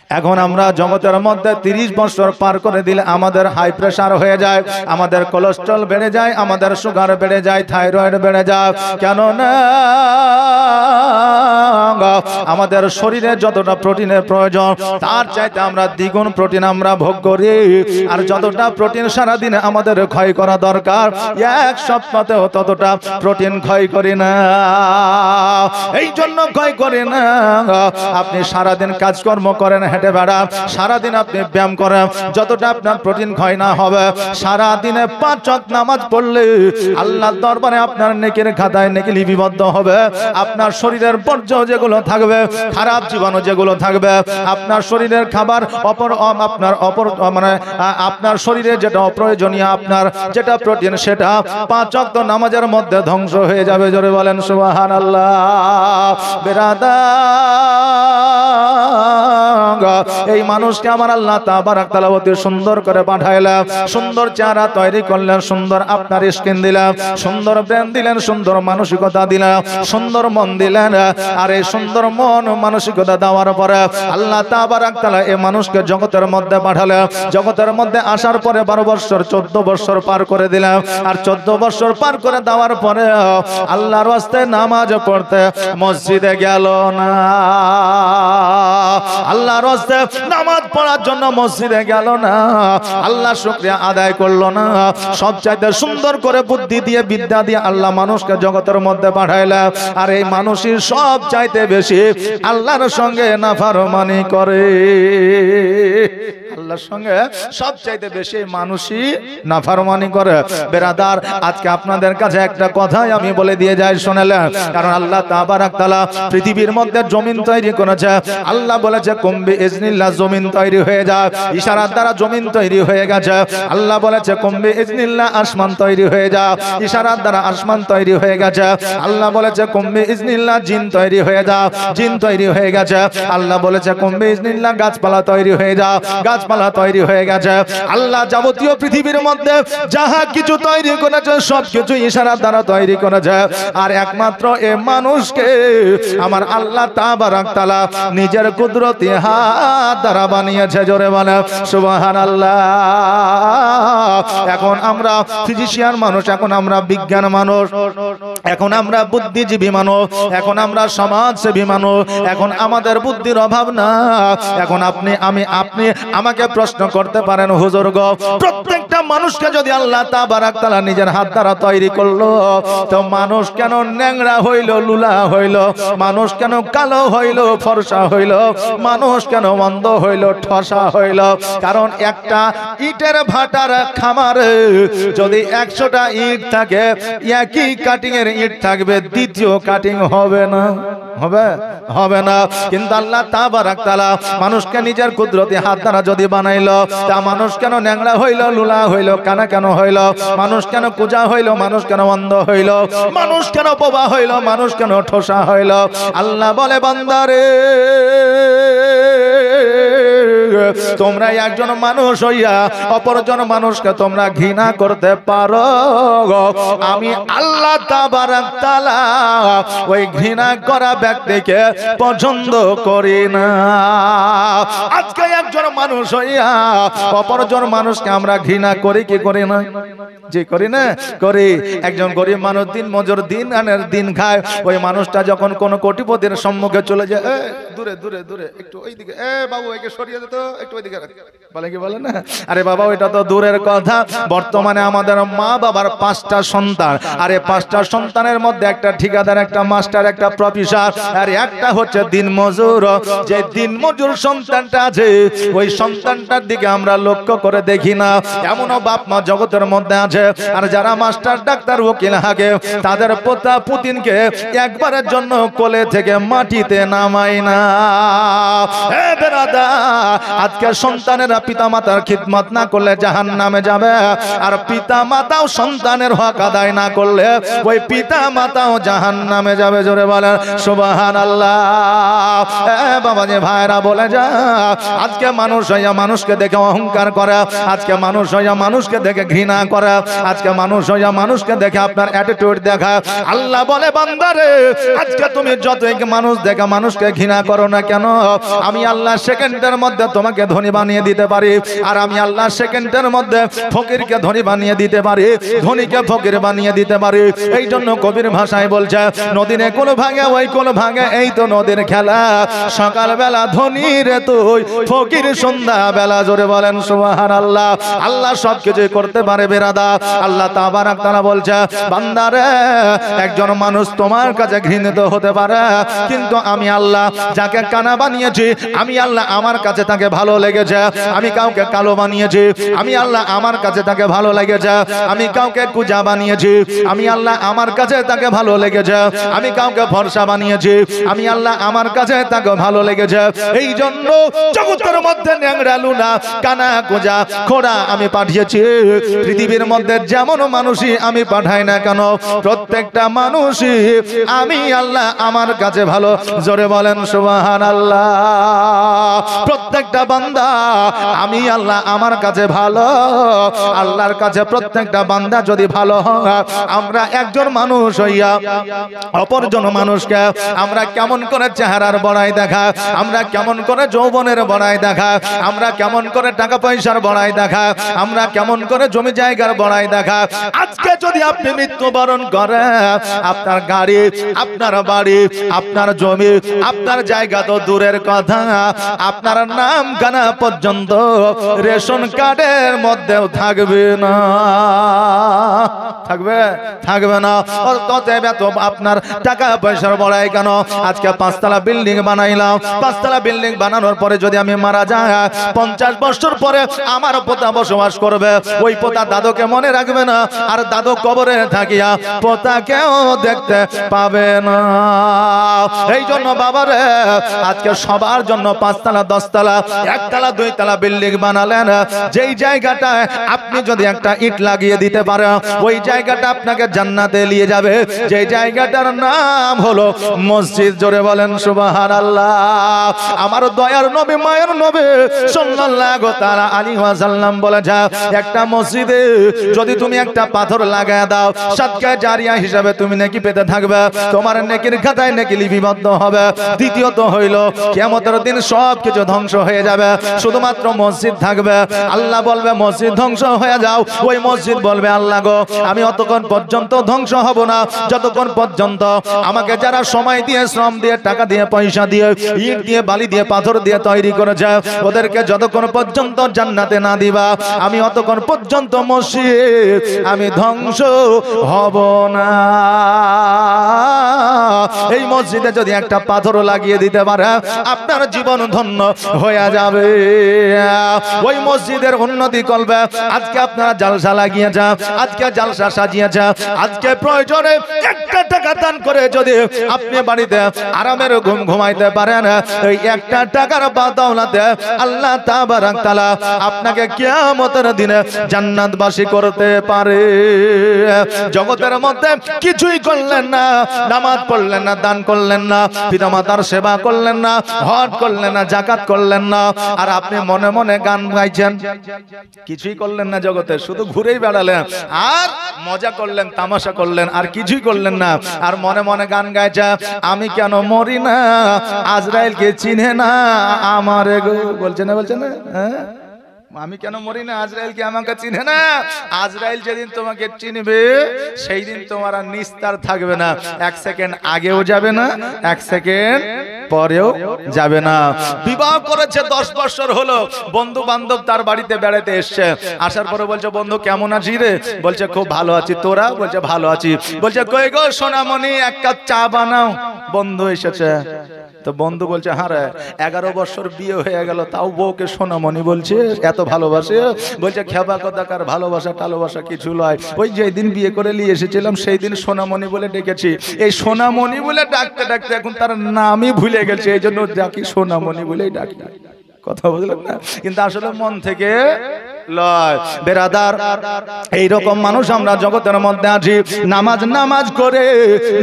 এখন আমরা জগতের মধ্যে 30 বছর পার করে দিলে আমাদের হাই প্রেসার হয়ে যায়, আমাদের কোলেস্ট্রল বেড়ে যায়, আমাদের সুগার বেড়ে যায়, থাইরয়েড বেড়ে যায়। কেন না আমাদের শরীরে যতটা প্রোটিনের প্রয়োজন তার চাইতে আমরা দ্বিগুণ প্রোটিন আমরা ভোগ করি। আর যতটা প্রোটিন সারাদিনে আমাদের ক্ষয় করা দরকার এক সপ্তাহেও ততটা প্রোটিন ক্ষয় করি না। এই জন্য ক্ষয় করি না। আপনি সারাদিন কাজকর্ম করেন, হেঁটে বেড়ান, সারাদিন আপনি ব্যায়াম করেন, যতটা আপনার প্রোটিন ক্ষয় না হবে সারাদিনে 5 ওয়াক্ত নামাজ পড়লে আল্লাহর দরবারে আপনার নেকির খাতায় নেকি লিপিবদ্ধ হবে। আপনার শরীরের বর্জ্য যেগুলো থাকবে, খারাপ জীবাণু যেগুলো থাকবে, আপনার শরীরের খাবার আপনার শরীরে যেটা অপ্রয়োজনীয়, আপনার যেটা প্রোটিন সেটা 5 ওয়াক্ত নামাজের মধ্যে ধ্বংস হয়ে যাবে। জোরে বলেন সুবহানাল্লাহ। এই মানুষকে আমার আল্লাহ তাবারাক তাআলা অতি সুন্দর করে পাঠাইলেন, সুন্দর চেহারা তৈরি করলেন, সুন্দর আপনার স্কিন দিলেন, সুন্দর ব্রেন দিলেন, সুন্দর মানসিকতা দিলেন, সুন্দর মন দিলেন। আর এই সুন্দর মন মানসিকতা দেওয়ার পরে আল্লাহ তাবারাক তাআলা এই মানুষকে জগতের মধ্যে পাঠালেন। জগতের মধ্যে আসার পরে 12 বছর 14 বছর পার করে দিলেন। আর 14 বছর পার করে দেওয়ার পরে আল্লাহর ওয়াস্তে নামাজ পড়তে মসজিদে গেল না। আল্লাহর ওয়াস্তে নামাজ পড়ার জন্য মসজিদে গেল না। আল্লাহ শুকরিয়া আদায় করলো না। সবচাইতে সুন্দর করে বুদ্ধি দিয়ে বিদ্যা দিয়ে আল্লাহ মানুষকে জগতের মধ্যে পাঠাইলেন। আর এই মানুষই সব চাইতে বেশি আল্লাহর সঙ্গে নাফরমানি করে। আল্লাহর সঙ্গে সব চাইতে বেশি মানুষই নাফরমানি করে। বেরাদার, আজকে আপনাদের কাছে একটা কথাই আমি বলে দিয়ে যাই, শুনেলেন? কারণ আল্লাহ তাবারাক তাআলা পৃথিবীর মধ্যে জমিন তৈরি করেছে। আল্লাহ বলেছে কুম্বি ইজনিল্লাহ, জমিন তৈরি হয়ে যায়, ইশারার দ্বারা জমিন তৈরি হয়ে গেছে। আল্লাহ বলেছে কুম্বি ইজনিল্লাহ, আসমান তৈরি হয়ে যায়, ইশারার দ্বারা আসমান তৈরি হয়ে গেছে। আল্লাহ বলেছে কুম্বি ইজনিল্লাহ, জিন তৈরি হয়ে যায়, জিন তৈরি হয়ে গেছে। আল্লাহ বলেছে কুম্বি ইজনিল্লাহ, গাছপালা তৈরি হয়ে যায়, গাছপালা তৈরি হয়ে গেছে। আল্লাহ যাবতীয় পৃথিবীর মধ্যে যাহা কিছু তৈরি করেছে সবকিছু ইশারার দ্বারা তৈরি করেছে। আর একমাত্র এ মানুষকে আমার আল্লাহ তাবারাক তাআলা নিজের কুদরতি হাত দ্বারা বানিয়েছে। জোরে বলে সুবহানাল্লাহ। এখন আমরা ফিজিশিয়ান মানুষ, এখন আমরা বিজ্ঞান মানুষ, এখন আমরা বুদ্ধিজীবী মানুষ, এখন আমরা সমাজসেবী মানুষ, এখন আমাদের বুদ্ধির অভাব না। এখন আপনি আমাকে প্রশ্ন করতে পারেন, হুজুর গো, প্রত্যেকটা মানুষকে যদি আল্লাহ তাবারাক তাআলা নিজের হাত দ্বারা তৈরি করলো, তো মানুষ কেন ন্যাংরা হইল, লুলা হইল? মানুষ কেন কালো হইল, ফর্সা হইল? মানুষ কেন অন্ধ হইল, ঠসা হইল? কারণ একটা ইটের ভাটার খামারে যদি 100টা ইট থাকে, একই কাটিং এর ইট থাকবে, দ্বিতীয় কাটিং হবে না, হবে না। কিন্তু আল্লাহ তাবারাক তাআলা মানুষকে নিজের কুদরতি হাত দ্বারা যদি বানাইলো, তা মানুষ কেন ন্যাংরা হইল, লুলা হইল, কানা কেন হইল? মানুষ কেন কুজা হইল? মানুষ কেন অন্ধ হইল? মানুষ কেন বোবা হইল? মানুষ কেন ঠোসা হইল? আল্লাহ বলে, বান্দারে, তোমরা একজন মানুষ হইয়া অপরজন মানুষকে তোমরা ঘৃণা করতে পারো, আমি আল্লাহ তাবারাক তাআলা ওই ঘৃণা করা ব্যক্তিকে পছন্দ করি না। আজকে একজন মানুষ হইয়া অপরজন মানুষকে আমরা ঘৃণা করি কি করি না? জি করি না? করি। একজন গরিব মানুষ দিন মজুর, দিন আনের দিন খায়, ওই মানুষটা যখন কোন কোটিপতির সম্মুখে চলে যায়, দূরে দূরে দূরে একটু ওইদিকে, বাবু একে সরিয়ে দিত, একটু ওইদিকে বলে কি বলে না? আরে বাবা, ওইটা তো দূরের কথা। বর্তমানে আমাদের মা বাবার 5টা সন্তান, আর এই 5টা সন্তানের মধ্যে একটা ঠিকাদার, একটা মাস্টার, একটা প্রফেসর, আর একটা হচ্ছে দিনমজুর। যে দিনমজুর সন্তানটা আছে, ওই সন্তানটার দিকে আমরা লক্ষ্য করে দেখি না। এমনও বাপ মা জগতের মধ্যে আছে। আর যারা মাস্টার, ডাক্তার, উকিল হাকে, তাদের পোতা পুতিনকে একবারের জন্য কোলে থেকে মাটিতে নামাই না। হে বেরাদা, আজকে আজকে সন্তানেরা পিতা মাতার খিদমত না করলে জাহান্নামে যাবে, আর পিতা মাতাও সন্তানের হক আদায় না করলে ওই পিতা মাতাও জাহান্নামে যাবে। জোরে বলেন সুবহানাল্লাহ। বাবা যে ভাইরা বলে যা, আজকে মানুষ হইয়া মানুষকে দেখে অহংকার করে, আজকে মানুষ হইয়া মানুষকে দেখে ঘৃণা করে, আজকে মানুষ হইয়া মানুষকে দেখে আপনার অ্যাটিটিউড দেখায়। আল্লাহ বলে বান্দারে, আজকে তুমি যতই মানুষ দেখে মানুষকে ঘৃণা করো না কেন, আমি আল্লাহ সেকেন্ডের মধ্যে তোমাকে ধনী বানিয়ে দিতে পারি, আর আমি আল্লাহ সেকেন্ডের মধ্যে ফকিরকে ধনী বানিয়ে দিতে পারি, ধনীকে ফকির বানিয়ে দিতে পারি। এই জন্য কবির ভাষায় বলছে, নদীর কোন ভাঙে ওই কোন ভাঙে, এই তো নদীর খেলা, সকালবেলা ধনী রে তুই, ফকির সন্ধ্যা বেলা। জোরে বলেন সুবহানাল্লাহ। আল্লাহ সবকিছু করতে পারে বেরাদা। আল্লাহ তাবারাক তাআলা বলছে, বান্দারে একজন মানুষ তোমার কাছে ঘৃণিত হতে পারে, কিন্তু আমি আল্লাহ যাকে কানা বানিয়েছি, আমি আল্লাহ আমার কাছে তাকে ভালো লেগেছে। আমি কাউকে কালো বানিয়েছি, আমি আল্লাহ আমার কাছে তাকে ভালো লেগেছে। আমি কাউকে কুজা বানিয়েছি, আমি আল্লাহ আমার কাছে তাকে ভালো লেগেছে। আমি কাউকে ফর্সা বানিয়েছি, আমি আল্লাহ আমার কাছে তাকে ভালো লেগেছে। এই জন্য জগতের মধ্যে ন্যাংরা লুনা কানা কুজা খোড়া আমি পাঠিয়েছি। পৃথিবীর মধ্যে যেমন মানুষই আমি পাঠাই না কেন, প্রত্যেকটা মানুষই আমি আল্লাহ আমার কাছে ভালো। জোরে বলেন সুবহানাল্লাহ। প্রত্যেকটা বান্দা আমি আল্লাহ আমার কাছে ভালো। আল্লাহর কাছে প্রত্যেকটা বান্দা যদি ভালো হয়, আমরা একজন মানুষ হইয়া অপরজন মানুষকে আমরা কেমন করে চেহারার বড়াই দেখা, আমরা কেমন করে যৌবনের বড়াই দেখা, আমরা কেমন করে টাকা পয়সার বড়াই দেখা, আমরা কেমন করে জমি জায়গার বড়াই দেখা। আজকে যদি আপনি মৃত্যুবরণ করেন, আপনার গাড়ি, আপনার বাড়ি, আপনার জমি, আপনার জায়গা তো দূরের কথা, আপনার নাম গানা পর্যন্ত রেশন কার্ডের মধ্যেও থাকবে না। থাকবে থাকবে না। অতএব এত আপনার টাকা পয়সার বড়াই কেন? আজকে 5 তলা বিল্ডিং বানাইলাম, 5 তলা বিল্ডিং বানানোর পরে যদি আমি মারা যাই, 50 বছর পরে আমার পোতা বসবাস করবে। ওই পোতা দাদুকে মনে রাখবে না, আর দাদু কবরে থাকিয়া পোতাকেও দেখতে পাবে না। এই জন্য বাবারে, আজকে সবার জন্য 5 তলা 10 তলা 1 তলা 2 তলা বিল্ডিং বানালেন, যেই জায়গাটায় আপনি যদি একটা ইট লাগিয়ে দিতে পারেন, ওই জায়গাটা আপনাকে জান্নাতে নিয়ে যাবে। যে জায়গাটার নাম হলো মসজিদ। জোরে বলেন সুবহানাল্লাহ। আমার দয়ার নবী, মায়ের নবী সাল্লাল্লাহু তাআলা আলাইহি ওয়াসাল্লাম বলেছে, একটা মসজিদে যদি তুমি একটা পাথর লাগায় দাও, সাদকা জারিয়া হিসাবে তুমি নেকি পেতে থাকবে, তোমার নেকির খাতায় নেকি লিপিবদ্ধ হবে। দ্বিতীয়ত হইল, কিয়ামতের দিন সব কিছু ধ্বংস হয়ে যাবে, শুধুমাত্র মসজিদ থাকবে। আল্লাহ বলবে মসজিদ ধ্বংস হয়ে যাও, ওই মসজিদ বলবে আল্লাহ গো, আমি অতক্ষণ পর্যন্ত ধ্বংস হব না যতক্ষণ পর্যন্ত আমাকে যারা সময় দিয়ে, শ্রম দিয়ে, টাকা দিয়ে, পয়সা দিয়ে, ইট দিয়ে, বালি দিয়ে, পাথর দিয়ে তৈরি করেছে, ওদেরকে যতক্ষণ পর্যন্ত জান্নাতে না দিবা, আমি অতক্ষণ পর্যন্ত মসজিদ আমি ধ্বংস হব না। এই মসজিদে যদি একটা পাথর লাগিয়ে দিতে পারে, আপনার জীবন ধন্য হয়ে যাবে। ওই মসজিদের উন্নতি করবে। আজকে আপনারা জালসা লাগিয়েছে, আজকে জালসা সাজিয়েছে, আজকে প্রয়োজনে 1 টাকা দান করে যদি আপনি বাড়িতে আরামের ঘুম ঘুমাইতে পারেন, এই 1 টাকার বাদৌলতে আল্লাহ তাবারাক তাআলা আপনাকে কিয়ামতের দিনে জান্নাতবাসী করতে পারে। জগতের মধ্যে কিছুই করলেন না, নামাজ পড়লেন না, দান করলেন না, পিতামাতার সেবা করলেন না, হজ করলেন না, যাকাত করলেন না, আর আপনি মনে মনে গান গাইছেন, কিছুই করলেন না জগতে, শুধু ঘুরেই বেড়ালেন আর মজা করলেন, তামাশা করলেন, আর কিছুই করলেন না, আর মনে মনে গান গাইছে, আমি কেন মরি না, আজরাইলকে চিনে না আমারে গো। বলছে না, বলছে না, হ্যাঁ, আমি কেন মরি না, আজরাইল কি আমাকে চিনে না? আজরাইল যেদিন তোমাকে চিনবে, সেই দিন তোমার আর নিস্তার থাকবে না। 1 সেকেন্ড আগেও যাবে না, 1 সেকেন্ড পরেও যাবে না। বিবাহ করেছে 10 বছর হলো, বন্ধু বান্ধব তার বাড়িতে বেড়াতে এসছে, আসার পরে বলছে, বন্ধু কেমন আছিস রে? বলছে খুব ভালো আছি, তোরা? বলছে ভালো আছি। বলছে কই গো সোনামণি, 1 কাপ চা বানাও। বন্ধু এসেছে, তো বন্ধু বলছে, হ্যাঁ রে, 11 বছর বিয়ে হয়ে গেল, তাও বউকে সোনামণি বলছে, এত ভালোবাসে? বলছে খেবা কথাকার ভালোবাসা টালোবাসা কিছু নয়, ওই যেদিন বিয়ে করে নিয়ে এসেছিলাম সেই দিন সোনামণি বলে ডেকেছি, এই সোনামণি বলে ডাকতে ডাকতে এখন তার নামই ভুলে গেছে, এই জন্য ডাকি সোনামণি বলেই ডাকি। কথা বুঝলেন না? কিন্তু আসলে মন থেকে লয়। বেরাদার, এইরকম মানুষ আমরা জগতের মধ্যে আছি। নামাজ করে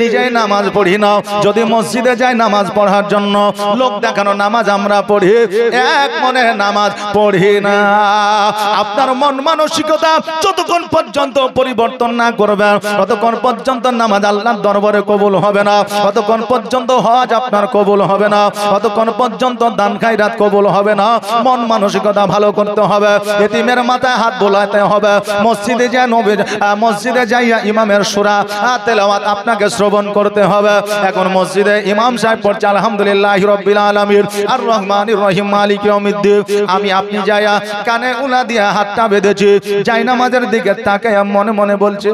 নিজেই নামাজ পড়ি না, যদি মসজিদে যাই নামাজ পড়ার জন্য লোক দেখানো নামাজ আমরা পড়ি, এক মনে নামাজ পড়ি না। আপনার মন মানসিকতা যতক্ষণ পর্যন্ত পরিবর্তন না করবেন ততক্ষণ পর্যন্ত নামাজ আল্লাহর দরবারে কবুল হবে না, ততক্ষণ পর্যন্ত হজ আপনার কবুল হবে না, ততক্ষণ পর্যন্ত দান খায়রাত কবুল হবে না। মন মানসিকতা ভালো করতে হবে, এতিমের মাথায় হাত বোলাতে হবে, মসজিদে যাইয়া ইমামের সূরা তেলাওয়াত আপনাকে শ্রবণ করতে হবে। এখন মসজিদে ইমাম সাহেব পড়ছে আলহামদুলিল্লাহি রাব্বিল আলামিন আর রহমানির রহিম মালিক ইয়াউমিদ্দিন, আমি আপনি যাইয়া কানে উলা দিয়া হাতটা বেঁধেছি, জায়নামাজের দিকে তাকায়া মনে মনে বলছে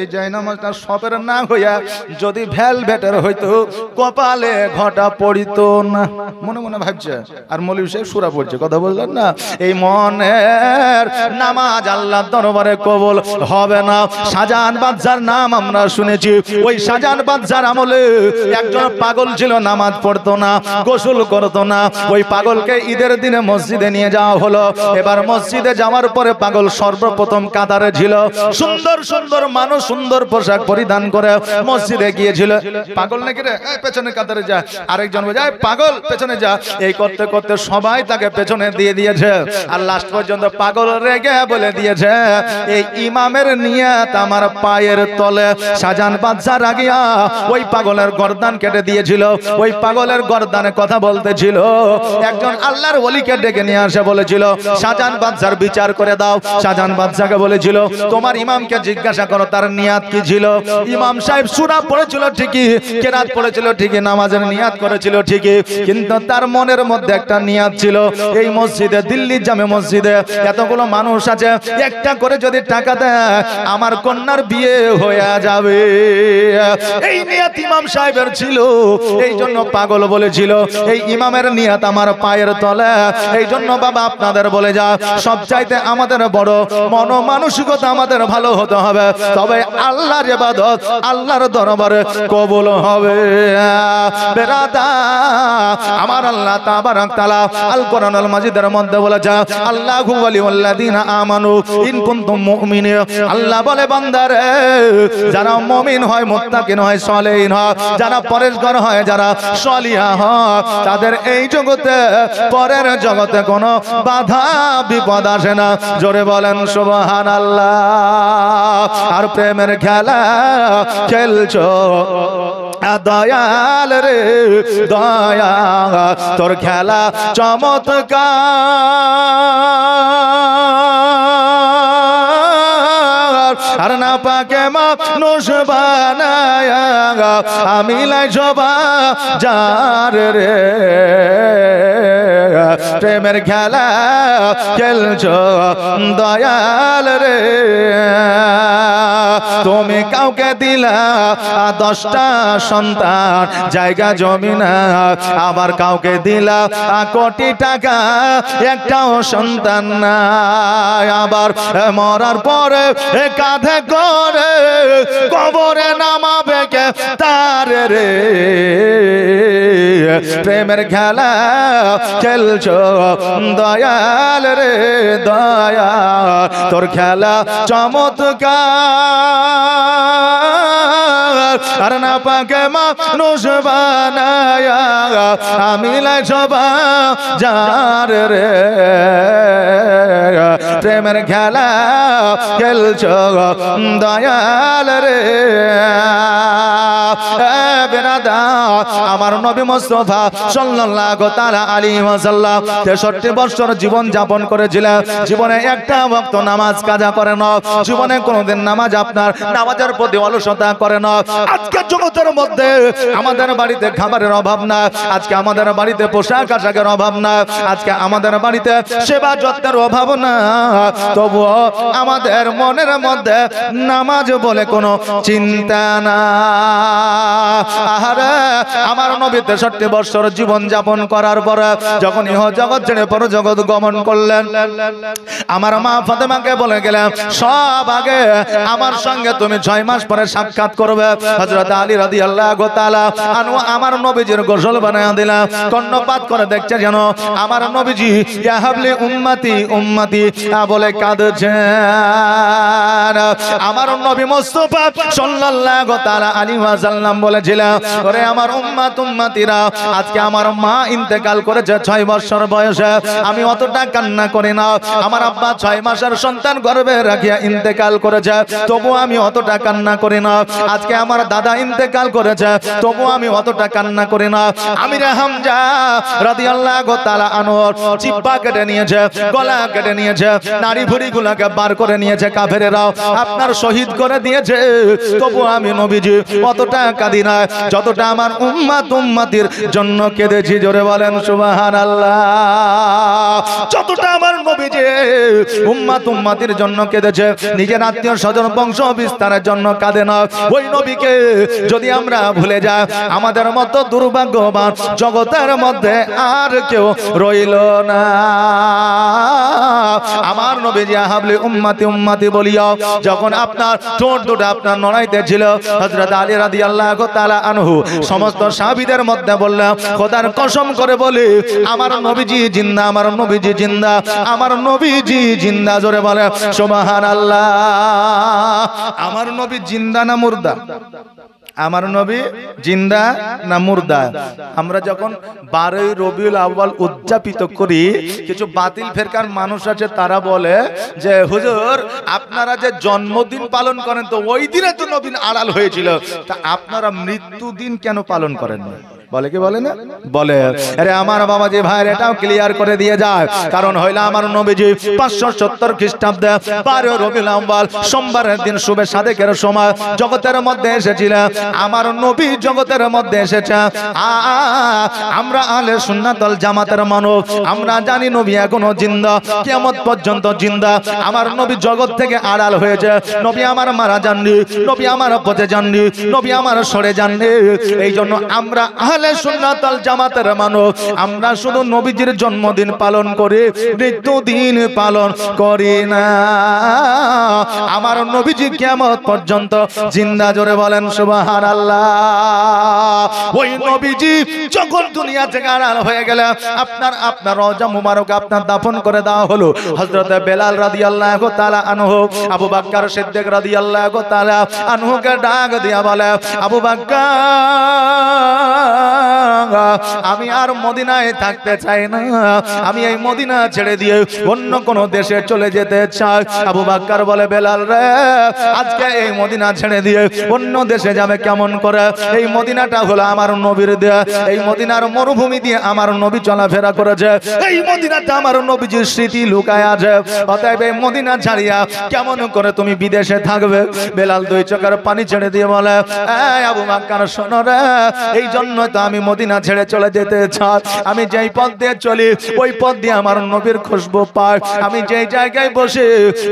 এই জায়নামাজটা সবের না হইয়া যদি ভেলভেটের হইতো কপালে ঘটা পড়িত না, মনে মনে ভাবছে। আর মৌলভী সাহেব সূরা পড়ছে, কথা বললেন না? এই মনের নামাজ আল্লাহর দরবারে কবুল হবে না। শাহজাহান বাদশার নাম আমরা শুনেছি। ওই শাহজাহান বাদশার আমলে একজন পাগল ছিল, নামাজ পড়তো না, গোসল করতো না। ওই পাগলকে ঈদের দিনে মসজিদে নিয়ে যাওয়া হলো। এবার মসজিদে যাওয়ার পরে পাগল সর্বপ্রথম কাতারে ছিল। সুন্দর সুন্দর মানুষ সুন্দর পোশাক পরিধান করে মসজিদে গিয়েছিল। পাগল নাকি রে, পেছনে কাতারে যা, আরেকজন যায় পাগল পেছনে যা, এই করতে করতে সবাই তাকে পেছনে দিয়ে দিয়েছে। আর লাস্ট পর্যন্ত পাগল রেগে বলে দিয়েছে এই ইমামের নিয়ত আমার পায়ের তলে। শাহজাহান বাদশা রাগিয়া ওই পাগলের গর্দান কেটে দিয়েছিল। ওই পাগলের গর্দানে কথা বলতেছিল, একজন আল্লাহর ওলিকে ডেকে নিয়ে আসে বলেছিল শাহজাহান বাদশার বিচার করে দাও। শাহজাহান বাদশাকে বলেছিল তোমার ইমামকে জিজ্ঞাসা করো তার নিয়াত কি ছিল। ইমাম সাহেব সূরা পড়েছিল ঠিকই, কেরাত পড়েছিল ঠিকই, নামাজের নিয়াত করেছিল ঠিকই, কিন্তু তার মনের মধ্যে একটা নিয়াত ছিল, এই মসজিদে, দিল্লির জামে মসজিদে এতগুলো মানুষ আছে, একটা করে যদি টাকা দেয় আমার কন্যার বিয়ে হয়ে যাবে। এই নিয়াত ইমাম সাহেবের ছিল। এই জন্য পাগল বলেছিল এই ইমামের নিয়াত আমার পায়ের তলে। এই জন্য বাবা আপনাদের বলে যা, সব চাইতে আমাদের বড় মনোমানসিকতা আমাদের ভালো হতে হবে, তবে আল্লাহর ইবাদত আল্লাহর দরবারে কবুল হবে। বেরাদার, আমার আল্লাহ তাবারাক তাআলা আল কোরআনুল মাজিদের মধ্যে বলেছে আল্লাহু ওয়ালিউল্লাযিনা আমানু ইন কুনতুম মুমিনিন। আল্লাহ বলে বান্দারে, যারা মুমিন হয়, মুত্তাকিন হয়, সলিহিন হয়, যারা পরেশগার হয়, যারা সলিহা হয়, তাদের এই জগতে পরের জগতে কোনো বাধা বিপদ আসে না। জোরে বলেন সুবহানাল্লাহ। আর প্রেমের খেলা খেলছো দয়াল রে দয়া, তোর খেলা চমৎকার। আর না পাকে মানুষ বানায়া আমি লাই শোভা যার রে। প্রেমের খেলা খেলছো দয়াল রে, তুমি কাউকে দিলা 10টা সন্তান, জায়গা জমি না, আবার কাউকে দিলা কোটি টাকা, একটাও সন্তান না। আবার মরার পরে কাঁধে করে কবরে নামাবে কে তার রে। প্রেমের খেলা খেলছো দয়াল রে দয়া, তোর খেলা চমৎকার। আর না পাকে মানুষ বানায়া আমি লাই শোভা যার রে। প্রেমের খেলা খেলছো দয়াল রে। আমার নবী মুস্তাফা সাল্লাল্লাহু তাআলা আলাইহি ওয়াসাল্লাম 63 বছর জীবন যাপন করেছিলেন। জীবনে একটা ওয়াক্ত নামাজ কাজা করে না, জীবনে কোনোদিন নামাজের প্রতি অলসতা করে না। আজকে জগতের মধ্যে আমাদের বাড়িতে খাবারের অভাব না, আজকে আমাদের বাড়িতে পোশাক আশাকের অভাব না, আজকে আমাদের বাড়িতে সেবা যত্নের অভাব না, তবুও আমাদের মনের মধ্যে নামাজ বলে কোনো চিন্তা না। আহারে আমার নবী 63 বছর জীবন যাপন করার পর যখন ইহ জগৎ ছেড়ে পর জগৎ গমন করলেন, আমার মা ফাতেমাকে বলে গেলেন সব আগে আমার সঙ্গে তুমি 6 মাস পরে সাক্ষাৎ করবে। হযরত আলী রাদিয়াল্লাহু তাআলা আনহু আমার নবীজির গোসল বানায়া দিলেন, কর্ণপাত করে দেখছে যেন আমার নবীজি ইয়া হাবলি উম্মতি উম্মতি বলে কাঁদছেন। আমার নবী মুস্তাফা সাল্লাল্লাহু তাআলা আলাইহি ওয়াসাল্লাম বলেছিলেন, ওরে আমার উম্মত উম্মতিরা, আজকে আমার মা ইন্তেকাল করেছে 6 বছর বয়সে, আমি অতটা কান্না করি না। আমার আব্বা 6 মাসের সন্তান গর্ভে রাখিয়া ইন্তেকাল করেছে, তবু আমি অতটা কান্না করি না। আজকে আমার দাদা ইন্তেকাল করেছে, তবু আমি অতটা কান্না করি না। আমির হামজা রাদিয়াল্লাহু তাআলা আনহুর জিহ্বা কেটে নিয়েছে, গলা কেটে নিয়েছে, নাড়ি ভুঁড়িগুলোকে বার করে নিয়েছে কাফেরেরা, আপনার শহীদ করে দিয়েছে, তবু আমি নবীজি অতটা কাঁদি না যতটা আমার উম্মত উম্মতির জন্য কেঁদেছি। জোরে বলেন সুবহানাল্লাহ। যতটা আমার নবীজি উম্মত উম্মতির জন্য কেঁদেছে, নিজের আত্মীয় স্বজন বংশ বিস্তারের জন্য কাঁদে না। ওই নবীকে যদি আমরা ভুলে যাই, আমাদের মতো দুর্ভাগ্যবান জগতের মধ্যে আর কেউ রইল না। আমার নবীজি হাবলি উম্মতি উম্মতি বলিয়া যখন আপনার ঠোঁট দুটো আপনার নড়াইতে ছিল, হযরত আলী রাদিয়াল্লাহু তাআলা আনহু সমস্ত সাহাবীদের মধ্যে বললেন, খোদার কসম করে বলি আমার নবীজি জিন্দা, আমার নবীজি জিন্দা, আমার নবীজি জিন্দা। জোরে বলে সুবহানাল্লাহ। আমার নবী জিন্দা না মুর্দা? আমার নবী জিন্দা না মুর্দা? আমরা যখন 12ই রবিউল আউয়াল উদযাপিত করি, কিছু বাতিল ফেরকার মানুষ আছে, তারা বলে যে হুজুর আপনারা যে জন্মদিন পালন করেন তো ওই দিনে তো নবী আড়াল হয়েছিল, তা আপনারা মৃত্যু দিন কেন পালন করেন না? বলে কি বলে না? বলে। আরে আমার বাবাজি ভাইয়ের এটাও ক্লিয়ার করে দিয়ে যায়, কারণ হইলো আমার নবীজি 570 খ্রিস্টাব্দে 12 রবিউল আউয়াল সোমবারের দিন শুভে সাদেকের সময় জগতের মধ্যে এসেছিলেন। আমার নবী জগতের মধ্যে এসেছে। আমরা আহলে সুন্নাত ওয়াল জামাতের মানুষ, আমরা জানি নবী এখনো জিন্দা, কিয়ামত পর্যন্ত জিন্দা। আমার নবী জগৎ থেকে আড়াল হয়েছে, নবী আমার মারা যাননি, নবী আমার পথে যাননি, নবী আমার সরে যাননি। এই জন্য আমরা আহলে সুন্নাত ওয়াল জামাতের মানুষ, আমরা শুধু নবীজির জন্মদিন পালন করি, মৃত্যুদিন পালন করি না। আমার নবীজি কিয়ামত পর্যন্ত জিন্দা। জোরে বলেন সুবহানাল্লাহ। ওই নবীজি যখন দুনিয়া থেকে আড়াল হয়ে গেল, আপনার রওজা মুবারক আপনার দাফন করে দেওয়া হলো। হযরত বেলাল রাদিয়াল্লাহু তাআলা আনহু আবু বকর সিদ্দিক রাদিয়াল্লাহু তাআলা আনহুকে ডাক দিয়া বলে, আবু বকর আমি আর মদিনায় থাকতে চাই না, আমি এই মদিনা ছেড়ে দিয়ে অন্য কোন দেশে চলে যেতে চাই। আবু বকর বলে, বেলাল রে, আজকে এই মদিনা ছেড়ে দিয়ে অন্য দেশে যাবে কেমন করে? এই মদিনাটা হলো আমার নবীর দেয়া, এই মদিনার মরুভূমি দিয়ে আমার নবী চলাফেরা করেছে, এই মদিনাতে আমার নবীজির স্মৃতি লুকায় আছে, অতএব এই মদিনা ছাড়িয়া কেমন করে তুমি বিদেশে থাকবে? বেলাল 2 চোখের পানি ছেড়ে দিয়ে বলে, এই আবু বকর শোনো রে, এই জন্য তো আমি মদিনা ছেড়ে চলে যেতে চাই। আমি যেই পথ দিয়ে চলি ওই পথ দিয়ে আমার নবীর খুশবু পাই, আমি যেই জায়গায় বসে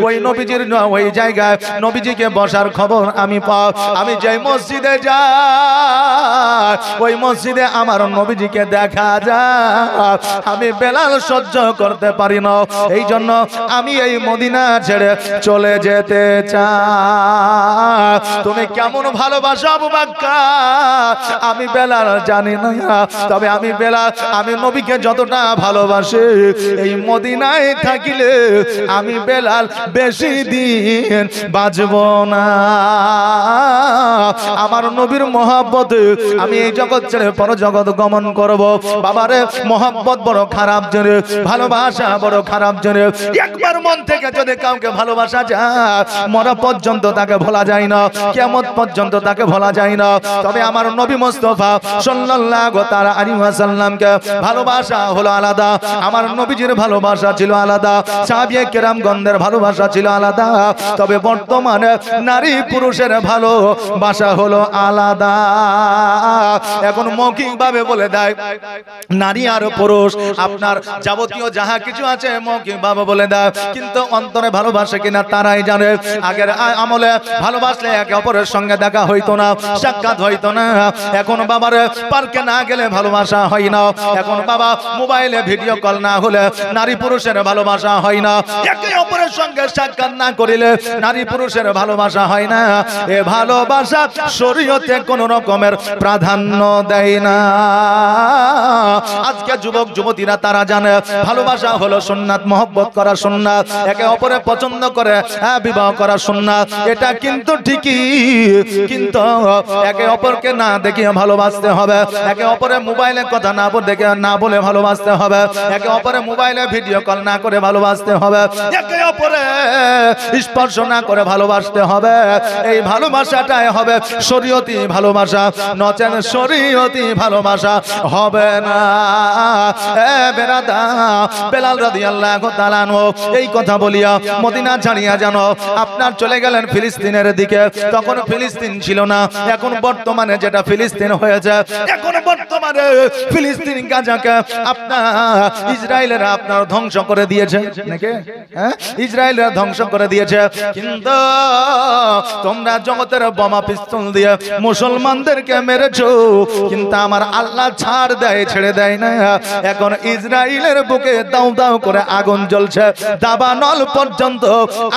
ওই নবীজির ওই জায়গায় নবীজিকে বসার খবর আমি পাই, আমি যেই মসজিদে যাই ওই মসজিদে আমার নবীজিকে দেখা যায়। আমি বেলাল সহ্য করতে পারি না, এই জন্য আমি এই মদিনা ছেড়ে চলে যেতে চাই। তুমি কেমন ভালোবাসো আবু বকর আমি বেলাল জানি না, তবে আমি বেলাল আমি নবীকে যতটা ভালোবাসি, এই মদিনায় থাকিলে আমি বেলাল বেশি দিন বাঁচব না। আমার নবীর মহব্বতে আমি এই জগৎ ছেড়ে পর জগৎ গমন করব। বাবারে, মহব্বত বড় খারাপ জিনিস, ভালোবাসা বড় খারাপ জিনিস। একবার মন থেকে যদি কাউকে ভালোবাসা যায়, মরা পর্যন্ত তাকে ভোলা যায় না, কিয়ামত পর্যন্ত তাকে ভোলা যায় না। তবে আমার নবী মুস্তাফা সাল্লাল্লাহু তাআলা আলাইহি ওয়াসাল্লামকে ভালোবাসা হলো আলাদা, আমার নবীজির ভালোবাসা ছিল আলাদা, সাহাবায়ে কেরামগণদের ভালোবাসা ছিল আলাদা। তবে বর্তমানে নারী পুরুষের ভালোবাসা হলো আলাদা। এখন মৌখিকভাবে বলে দেয় নারী আর পুরুষ আপনার যাবতীয় যাহা কিছু আছে মৌখিকভাবে বলে দেয়, কিন্তু অন্তরে ভালোবাসে কিনা তারাই জানে। আগের আমলে ভালোবাসলে একে অপরের সঙ্গে দেখা হইতো না, সাক্ষাৎ হইতো না। এখন বাবার পার্কে না গেলে ভালোবাসা হয় না, এখন বাবা মোবাইলে ভিডিও কল না হলে নারী পুরুষের ভালোবাসা হয় না, একে অপরের সঙ্গে সাক্ষাৎ না করিলে নারী পুরুষের ভালোবাসা হয় না। এ ভালোবাসা শরীয়তে কোন রকমের প্রাধান্য দেয় না। আজকে যুবক যুবতীরা তারা জানে ভালোবাসা হলো সুন্নাত, মহব্বত করা সুন্নাত, একে অপরে পছন্দ করে বিবাহ করা সুন্নাত। এটা কিন্তু ঠিকই, কিন্তু একে অপরকে না দেখিয়ে ভালোবাসতে হবে, একে অপরে মোবাইলে কথা না দেখে না বলে ভালোবাসতে হবে, একে অপরে মোবাইলে ভিডিও কল না করে ভালোবাসতে হবে, একে অপরে স্পর্শ না করে ভালোবাসতে হবে। এই ভালোবাসাটাই হবে শরীয়তি ভালোবাসা, নচেত শরীয়তি ভালোবাসা হবে না। বেলাল রাদিয়াল্লাহু তাআলা আনহু এই কথা বলিয়া মদিনা ছাড়িয়া যেন আপনার চলে গেলেন ফিলিস্তিনের দিকে। তখন ফিলিস্তিন ছিল না, এখন বর্তমানে যেটা ফিলিস্তিন হয়েছে, এখন বর্তমানে ফিলিস্তিন গাজাকে আপনার ইসরায়েলেরা আপনার ধ্বংস করে দিয়েছে নাকি? ইসরায়েলরা ধ্বংস করে দিয়েছে, কিন্তু তোমরা জগতের বোমা পিস্তল দিয়ে মুসলমানদেরকে মেরেছো, কিন্তু আমার আল্লাহ ছাড় দেয়, ছেড়ে দেয় না। এখন ইসরায়েলের বুকে দাউ দাউ করে আগুন জ্বলছে, দাবানল পর্যন্ত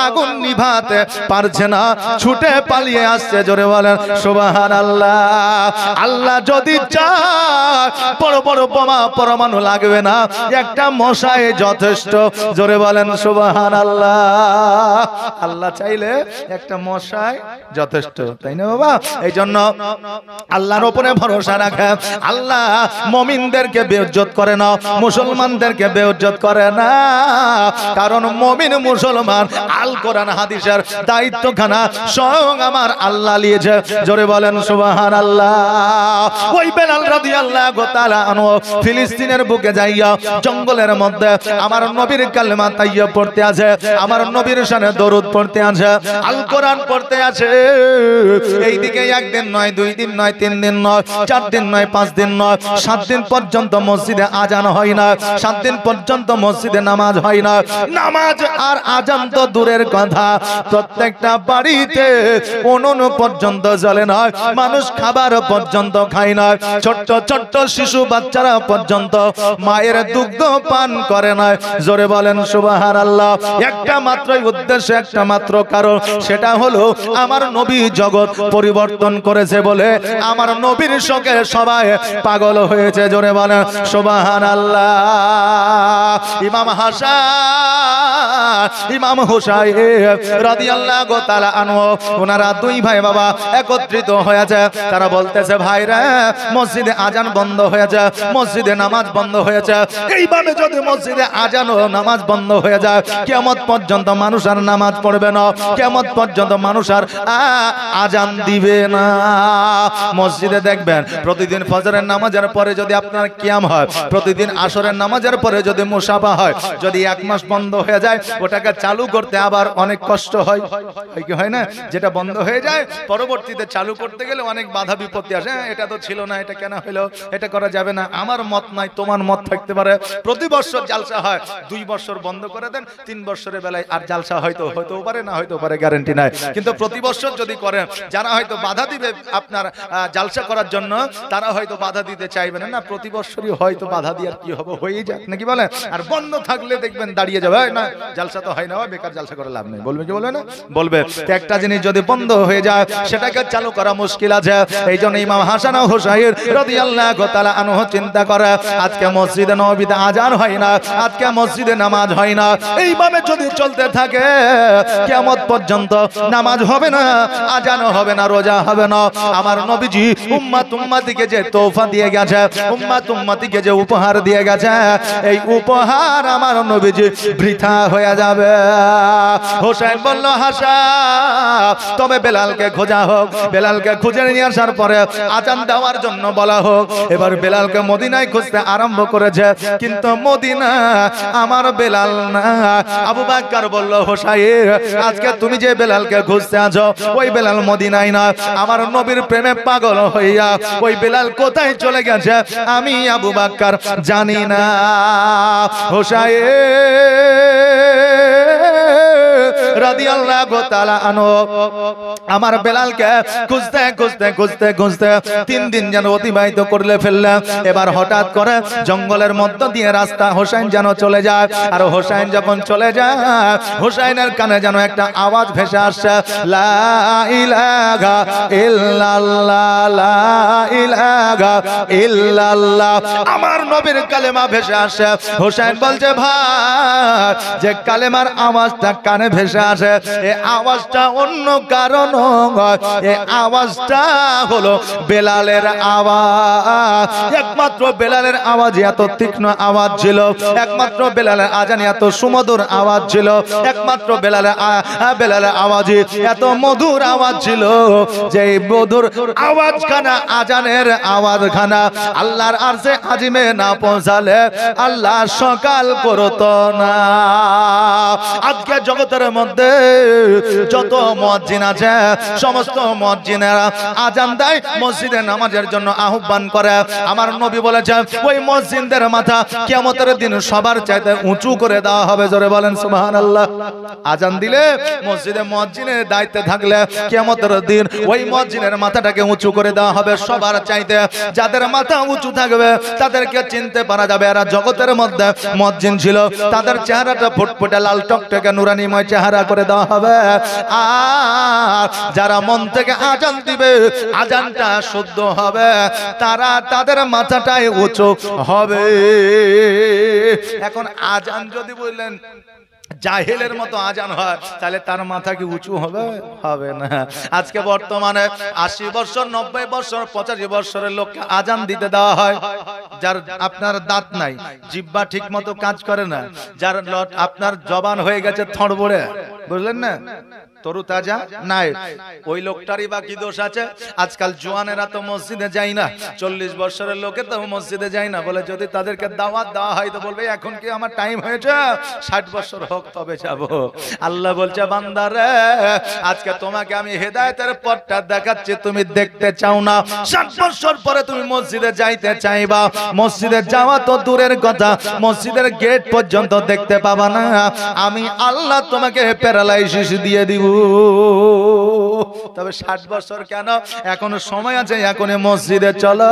আগুন নিভাতে পারছে না, ছুটে পালিয়ে আসছে। জোরে বলেন সুবহানাল্লাহ। আল্লাহ যদি চায় বড় বড় বোমা পরমাণু লাগবে না, একটা মশাই যথেষ্ট। জোরে বলেন সুবহানাল্লাহ। আল্লাহ চাইলে একটা মশাই যথেষ্ট, তাই না বাবা? এই জন্য আল্লাহর উপরে ভরসা রাখে। আল্লাহ মুমিনদেরকে বেইজ্জত করে না, মুসলমানদেরকে বেইজ্জত করে না, কারণ মুমিন মুসলমান আল কোরআন হাদিসের দায়িত্বখানা স্বয়ং আমার আল্লাহ নিয়েছে। জোরে বলেন সুবহানাল্লাহ। ওই বেলাল রাদিয়াল্লাহু তাআলা আনহু ফিলিস্তিনের বুকে যাইয়া জঙ্গলের মধ্যে আমার নবীর কালেমা তাইয়্যিব পড়তে আছে, আমার নবীর শানে দরুদ পড়তে আছে, আল কোরআন পড়তে আছে। এইদিকে একদিন নয়, 2 দিন নয়, 3 দিন নয়, 4 দিন নয়, 5 দিন নয়, 7 দিন পর্যন্ত মসজিদে আজান হয় না, 7 দিন পর্যন্ত মসজিদে নামাজ হয় না। নামাজ আর আজান তো দূরের কথা, প্রত্যেকটা বাড়িতে উনুন পর্যন্ত জ্বলে না, মানুষ খাবার পর্যন্ত খায় না, ছোট্ট ছোট্ট শিশু বাচ্চারা পর্যন্ত মায়ের দুগ্ধ পান করে না। জোরে বলেন সুবহানাল্লাহ। একটা মাত্রই উদ্দেশ্য, একটা মাত্র কারণ, সেটা হলো আমার নবী জগৎ পরিবর্তন করেছে বলে আমার নবীর শোকে সবাই পাগল হয়েছে। জোরে বলেন সুবহানাল্লাহ। ইমাম হাসান, ইমাম হুসাইন রাদিয়াল্লাহু তাআলা আনহু, ওনারা 2 ভাই বাবা একত্রিত হয়েছে। তারা বলতেছে, ভাইরা মসজিদে আজান বন্ধ হয়েছে, মসজিদে নামাজ বন্ধ হয়েছে। এইভাবে যদি মসজিদে আজান ও নামাজ বন্ধ হয়ে যায়, কিয়ামত পর্যন্ত মানুষ আর নামাজ পড়বে না, কিয়ামত পর্যন্ত মানুষ আর আজান দিবে না। মসজিদে দেখবেন প্রতিদিন ফজরের নামাজের পরে যদি আপনার কিয়াম হয়, প্রতিদিন আসরের নামাজের পরে যদি মুসাফা হয়, যদি 1 মাস বন্ধ হয়ে যায়, ওটাকে চালু করতে আবার অনেক কষ্ট হয়, কি হয় না? যেটা বন্ধ হয়ে যায় পরবর্তীতে চালু করতে গেলে অনেক বাধা বিপত্তি আসে। এটা তো ছিল না, এটা কেন হলো, এটা করা যাবে না। আমার মত নাই, তোমার মত থাকতে পারে। প্রতি বছর জালসা হয়, 2 বছর বন্ধ করে দেন, 3 বছরের বেলায় আর জালসা হয়তো পারে, না হয়তো পারে, গ্যারান্টি নাই। কিন্তু প্রতি বছর যদি করেন, যারা হয়তো বাধা দিবে আপনার জালসা করার জন্য, তারা হয়তো বাধা দিতে চাইবেন না। প্রতি বছরই হয়তো বাধা দিয়ে আর কি হবে, হয়েই যাক নাকি বলে। আর বন্ধ থাকলে দেখবেন দাঁড়িয়ে যাবে, না জালসা তো হয় না, বেকার জালসা করে লাভ নেই। বলবে কি বলবে না? বলবে। একটা জিনিস যদি বন্ধ হয়ে যায়, সেটাকে চালু করা মুশকিল আছে। এই জন্য ইমাম হাসান ও হুসাইন রাদিয়াল্লাহু তাআলা আনহু চিন্তা করে, আজকে মসজিদে নববীতে আজান হয় না, আজকে মসজিদে নামাজ হয় না, এইভাবে যদি চলতে থাকে কিয়ামত পর্যন্ত নামাজ হবে না, আজান হবে না, রোজা হবে না। আমার নবীজি উম্মত উম্মতিকে যে তোফা দিয়ে গেছে, উম্মত উম্মতিকে যে উপহার দিয়ে গেছে, এই উপহার আমার নবীজি বৃথা হয়ে যাবে। হোসেন বলল, হাসান তবে বেলালকে খোঁজা হোক। বেলালকে খুঁজে নিয়ে আসার পরে আজান দেওয়ার জন্য বলা হোক। এবার বেলালকে মদিনায় খুঁজতে আরম্ভ করেছে, কিন্তু মদিনা আমার বেলাল না। আবু বকর বলল, হোসাইন আজকে তুমি যে বেলালকে খুঁজতে আছো ওই বেলাল মদিনায় না, আমার নবীর প্রেমে পাগল হইয়া ওই বেলাল কোথায় চলে গেছে আমি আবু বকর জানি না। হোসাইন রাদিয়াল্লাহু তাআলা আনহু আমার বেলালকে খুঁজতে খুঁজতে খুঁজতে খুঁজতে 3 দিন যেন অতিবাহিত করলে ফেললেন। এবার হঠাৎ করে জঙ্গলের মধ্য দিয়ে রাস্তা হোসাইন যেন চলে যায়, আর হোসাইন যখন চলে যায় হোসাইনের কানে যেন একটা আওয়াজ ভেসে আসছে, লা ইলাহা ইল্লাল্লাহ লা ইলাহা ইল্লাল্লাহ। আমার নবীর কালেমা ভেসে আসে। হোসাইন বলছে, ভাই যে কালেমার আওয়াজটা কানে ভেসে আসে এই আওয়াজটা অন্য কারণ নয়, এই আওয়াজটা হলো বেলালের আওয়াজ। একমাত্র বেলালের আওয়াজ এত তীক্ষ্ণ আওয়াজ ছিল, একমাত্র বেলালের আজান এত সুমধুর আওয়াজ ছিল, একমাত্র বেলালের আওয়াজ এত মধুর আওয়াজ ছিল যে মধুর আওয়াজখানা আজানের আওয়াজখানা আল্লাহর আরশে আজিমে না পৌঁছালে আল্লাহ সকাল করতো না। আজকে জগতের মধ্যে যত মুয়াজ্জিন আছে সমস্ত মুয়াজ্জিনেরা আজান দেয়, মসজিদে নামাজের জন্য আহ্বান করে। আমার নবী বলেছেন ওই মুয়াজ্জিনদের মাথা কিয়ামতের দিন সবার চাইতে উঁচু করে দেওয়া হবে। জোরে বলেন সুবহানাল্লাহ। আজান দিলে মসজিদে মুয়াজ্জিনের দায়িত্বে থাকলে কিয়ামতের দিন ওই মুয়াজ্জিনের মাথাটাকে উঁচু করে দেওয়া হবে সবার চাইতে। যাদের মাথা উঁচু থাকবে তাদেরকে চিনতে পারা যাবে এরা জগতের মধ্যে মুয়াজ্জিন ছিল, তাদের চেহারাটা ফুটফুটে লাল টকটকে নুরানিময় চেহারা করে দেওয়া হবে। আর যারা মন থেকে আজান দিবে আজানটা শুদ্ধ হবে, তারা তাদের মাথাটাই উঁচু হবে। এখন আজান যদি বললেন জাহেলের মতো আজান হয় তাহলে তার মাথা কি উঁচু হবে? হবে না। আজকে বর্তমানে 80 বছর 90 বছর 85 বছরের লোককে আজান দিতে দেওয়া হয় যার আপনার দাঁত নাই, জিহ্বা ঠিক মতো কাজ করে না, যার আপনার জবান হয়ে গেছে থড়বড়ে, বুঝলেন না, তরু তাজা নাই, ওই লোকটারই বা কি দোষ আছে? আজকাল জওয়ানেরা তো মসজিদে যায় না, 40 বছরের লোকে তো মসজিদে যায় না, বলে যদি তাদেরকে দাওয়াত দেওয়া হয় তো বলবে এখন কি আমার টাইম হয়েছে, 60 বছর হোক তবে যাব। আল্লাহ বলছে বান্দারে আজকে তোমাকে আমি হেদায়েতের পথটা দেখাচ্ছি, তুমি দেখতে চাও না, 60 বছর পরে তুমি মসজিদে যাইতে চাইবা, মসজিদে যাওয়া তো দূরের কথা, মসজিদের গেট পর্যন্ত দেখতে পাবা না, আমি আল্লাহ তোমাকে প্যারালাইসিস দিয়ে দিব। তবে 60 বছর কেন, এখনো সময় আছে, এখন মসজিদে চলো।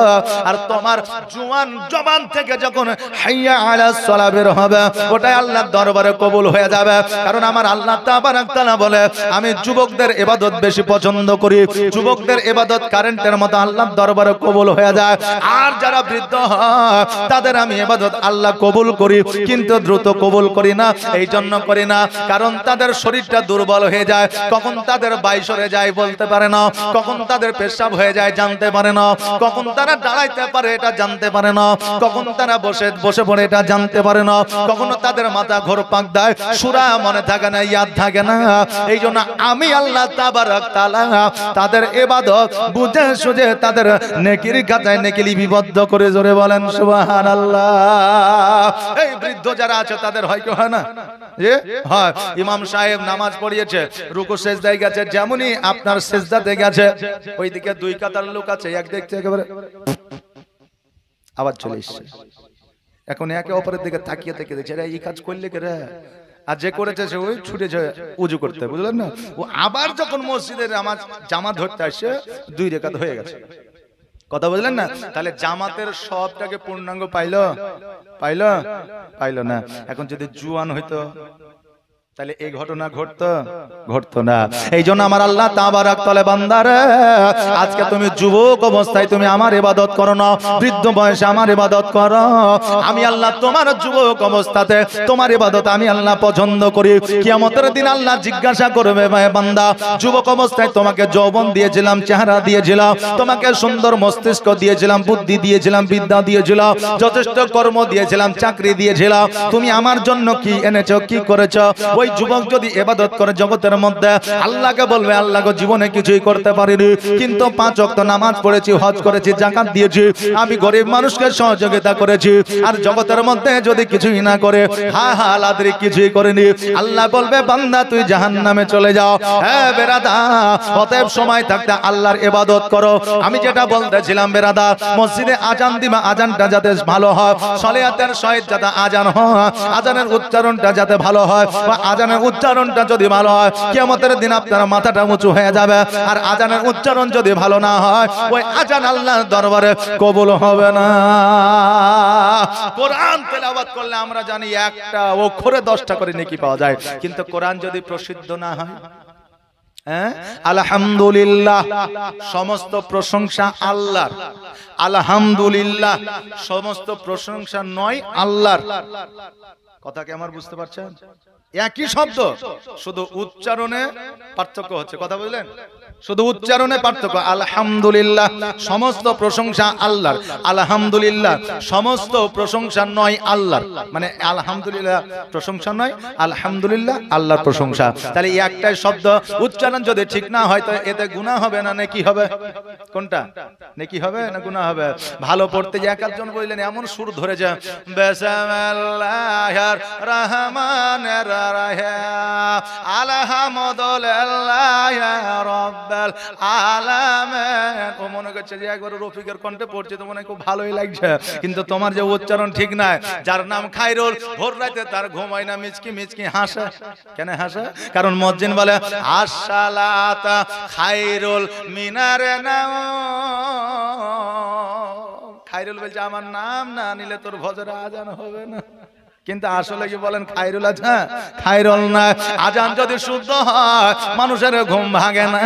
আর তোমার জওয়ান জবান থেকে যখন হাইয়া আলাস সালাহ বের হবে ওটাই আল্লাহর দরবারে কবুল হয়ে যাবে। কারণ আমার আল্লাহ তাবারাক তাআলা বলে আমি যুবকদের ইবাদত বেশি পছন্দ করি, যুবকদের ইবাদত কারেন্টের মতো আল্লাহর দরবারে কবুল হয়ে যায়। আর যারা বৃদ্ধ হয় তাদের আমি ইবাদত আল্লাহ কবুল করি, কিন্তু দ্রুত কবুল করি না। এই জন্য করি না কারণ তাদের শরীরটা দুর্বল হয়ে যায়, কখন তাদের বাই সরে যায় বলতে পারে না, কখন তাদের পেশাব হয়ে যায় জানতে পারে না, কখন তারা দাঁড়াইতে পারে এটা জানতে পারে না, কখন তারা বসে পড়ে এটা জানতে পারে না, কখনো তাদের মাথা ঘোরপাক দেয়, সূরা মনে থাকে না, ইয়াদ থাকে না। এই জন্য আমি আল্লাহ তাবারাক তাআলা তাদের ইবাদত বুঝে সুঝে তাদের নেকির খাতায় নেকি লিপিবদ্ধ করে। জোরে বলেন সুবহানাল্লাহ। এই বৃদ্ধ যারা আছে তাদের হয় কি হয় না? যে হয় ইমাম সাহেব নামাজ পড়িয়েছে, রুকু সেজদায় গেছে, যেমনই আপনার সেজদাতে গেছে ওইদিকে 2 কাতার লোক আছে, এক দেখছে একেবারে আবার চলে এসছে, এখন একে অপরের দিকে তাকিয়ে থেকে দেখছে এই কাজ করলে কে রে, আর যে করেছে সে ওই ছুটেছে উজু করতে, বুঝলেন না? ও আবার যখন মসজিদের নামাজ জামাত ধরতে আসছে 2 রাকাত হয়ে গেছে, কথা বুঝলেন না? তাহলে জামাতের সবটাকে পূর্ণাঙ্গ পাইলো না। এখন যদি জুয়ান হইতো তাহলে এই ঘটনা ঘটতো না। এই জন্য আমার আল্লাহ তাবারাক তাআলা বান্দারে আজকে তুমি যুবক অবস্থায় তুমি আমার ইবাদত করো না, বৃদ্ধ বয়সে আমার ইবাদত করো। আমি আল্লাহ তোমার যুবক অবস্থাতে তোমার ইবাদত আমি আল্লাহ পছন্দ করি। কিয়ামতের দিন আল্লাহ জিজ্ঞাসা করবে বান্দা যুবক অবস্থায় তোমাকে যৌবন দিয়েছিলাম, চেহারা দিয়েছিলাম, তোমাকে সুন্দর মস্তিষ্ক দিয়েছিলাম, বুদ্ধি দিয়েছিলাম, বিদ্যা দিয়েছিলাম, যথেষ্ট কর্ম দিয়েছিলাম, চাকরি দিয়েছিলাম, তুমি আমার জন্য কি এনেছো, কি করেছো? ওই ওই যুবক যদি ইবাদত করে জগতের মধ্যে, আল্লাহকে বলবে আল্লাহ গো জীবনে কিছুই করতে পারিনি, কিন্তু 5 ওয়াক্ত নামাজ পড়েছি, হজ করেছি, যাকাত দিয়েছি, আমি গরিব মানুষকে সহযোগিতা করেছি, আর জগতের মধ্যে যদি কিছুই না করে, হা হা লাদরি কিছুই করেনি, আল্লাহ বলবে বান্দা তুই জাহান্নামে চলে যাও। হ্যাঁ বেরাদার, অতএব সময় থাকতে আল্লাহর ইবাদত করো। আমি যেটা বলতেছিলাম বেরাদার, মসজিদে আজান দিবা, আজানটা যাতে ভালো হয়, সলাতের সহিত যাতে আজান হয়, আজানের উচ্চারণটা যাতে ভালো হয়, বা আজানের উচ্চারণটা যদি ভালো হয় কিয়ামতের দিন আপনার মাথাটা উঁচু হয়ে যাবে। আর আজানের উচ্চারণ যদি ভালো না হয়, ওই আজান আল্লাহর দরবারে কবুল হবে না। কোরআন তেলাওয়াত করলে আমরা জানি একটা অক্ষরে 10টা করে নেকি পাওয়া যায়, কিন্তু কোরআন যদি প্রসিদ্ধ না হয়, আলহামদুলিল্লাহ সমস্ত প্রশংসা আল্লাহর, আলহামদুলিল্লাহ সমস্ত প্রশংসা নয় আল্লাহর। কথা কি আমার বুঝতে পারছেন? একই শব্দ, শুধু উচ্চারণে পার্থক্য হচ্ছে। কথা বুঝলেন? শুধু উচ্চারণে পার্থক্য। আলহামদুলিল্লাহ সমস্ত প্রশংসা আল্লাহর, আলহামদুলিল্লাহ সমস্ত প্রশংসা নয় আল্লাহর, মানে আলহামদুলিল্লাহ প্রশংসা নয়, আলহামদুলিল্লাহ আল্লাহর প্রশংসা। তাহলে একটাই শব্দ, উচ্চারণ যদি ঠিক না হয় তো এতে গুনাহ হবে না নেকি হবে? কোনটা? নেকি হবে না গুনাহ হবে? ভালো পড়তে যে একজন বললেন এমন সুর ধরে যায়, বিসমিল্লাহির রহমানির রহিম আলহামদুলিল্লাহি রাব্বিল আলামিন। ও মনে করছে যে একবার রফিকের কণ্ঠে পড়ছে তো মনে খুব ভালোই লাগছে, কিন্তু তোমার যে উচ্চারণ ঠিক নাই। যার নাম খায়রুল, ভোর রাতে তার ঘুম হয় না, মিচকি মিচকি হাসে। কেন হাসে? কারণ মুয়াজ্জিন বলে আসসালাতু খায়রুল মিনার নাম। খায়রুল বলছে আমার নাম না নিলে তোর ফজরে আজান হবে না, কিন্তু আসলে কি বলেন খায়রুল আছে, খায়রুল না। আজান যদি শুদ্ধ হয় মানুষের ঘুম ভাঙে না।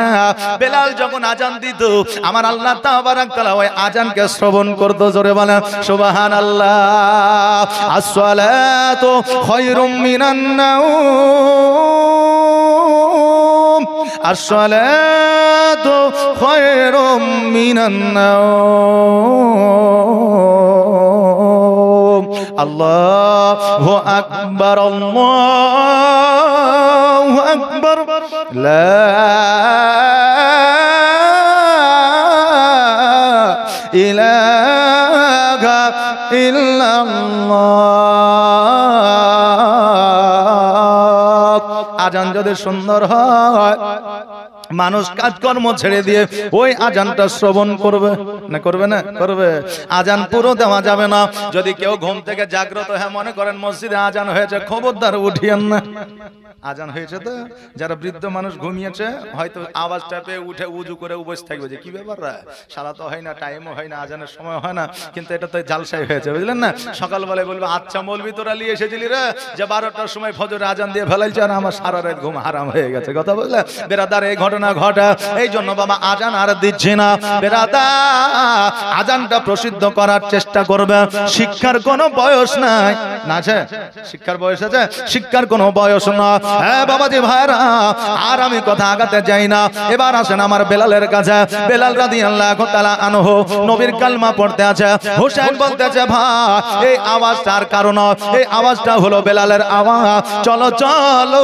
বেলাল যখন আজান দিত আমার আল্লাহ তাবারাক তাআলা ওই আজানকে শ্রবণ করতো। জোরে বলেন সুবহানাল্লাহ। আসসালাতু খায়রুম মিনান নাওম, আসসালাতু খায়রুম মিনান নাওম। আল্লাহু আকবার, আল্লাহু আকবার, লা ইলাহা ইল্লাল্লাহ। আজান যদি সুন্দর হয় মানুষ কাজকর্ম ছেড়ে দিয়ে ওই আজানটা শ্রবণ করবে না, করবে না? করবে। আজান পুরো দেওয়া যাবে না। যদি কেউ ঘুম থেকে জাগ্রত হয়ে মনে করেন মসজিদে আজান হয়েছে, খবরদার উঠিয়েন না। আজান হয়েছে তো, যারা বৃদ্ধ মানুষ ঘুমিয়েছে হয়তো আওয়াজটা পেয়ে উঠে উজু করে বসে থাকবে যে কি ব্যাপার, সারা তো হয় না, টাইমও হয় না, আজানের সময় হয় না, কিন্তু এটা তো জালসাই হয়েছে, বুঝলেন না? সকালবেলায় বলবে আচ্ছা মৌলবি তোরা নিয়ে এসেছিলি রে যে 12টার সময় ফজরে আজান দিয়ে ফেলাইছে আর আমার সারা রাত ঘুম হারাম হয়ে গেছে। কথা বললে বেরাদার এই ঘটনা ঘটা, এই জন্য বাবা আজান আর দিচ্ছে না। বেরাদার আজানটা প্রসিদ্ধ করার চেষ্টা করবে। শিক্ষার কোনো বয়স নাই, না আছে? শিক্ষার বয়স আছে? শিক্ষার কোনো বয়স না। হ্যাঁ বাবাজি ভাইরা, আর আমি কথা আগাতে যাই না। এবার আসেন আমার বেলালের কাছে। বেলাল রাদিয়াল্লাহু তাআলা আনহু নবীর কালমা পড়তে আছে। হুসাইন বলতেছে ভাই এই আওয়াজটার কারণ, এই আওয়াজটা হলো বেলালের আওয়াজ। চলো চলো,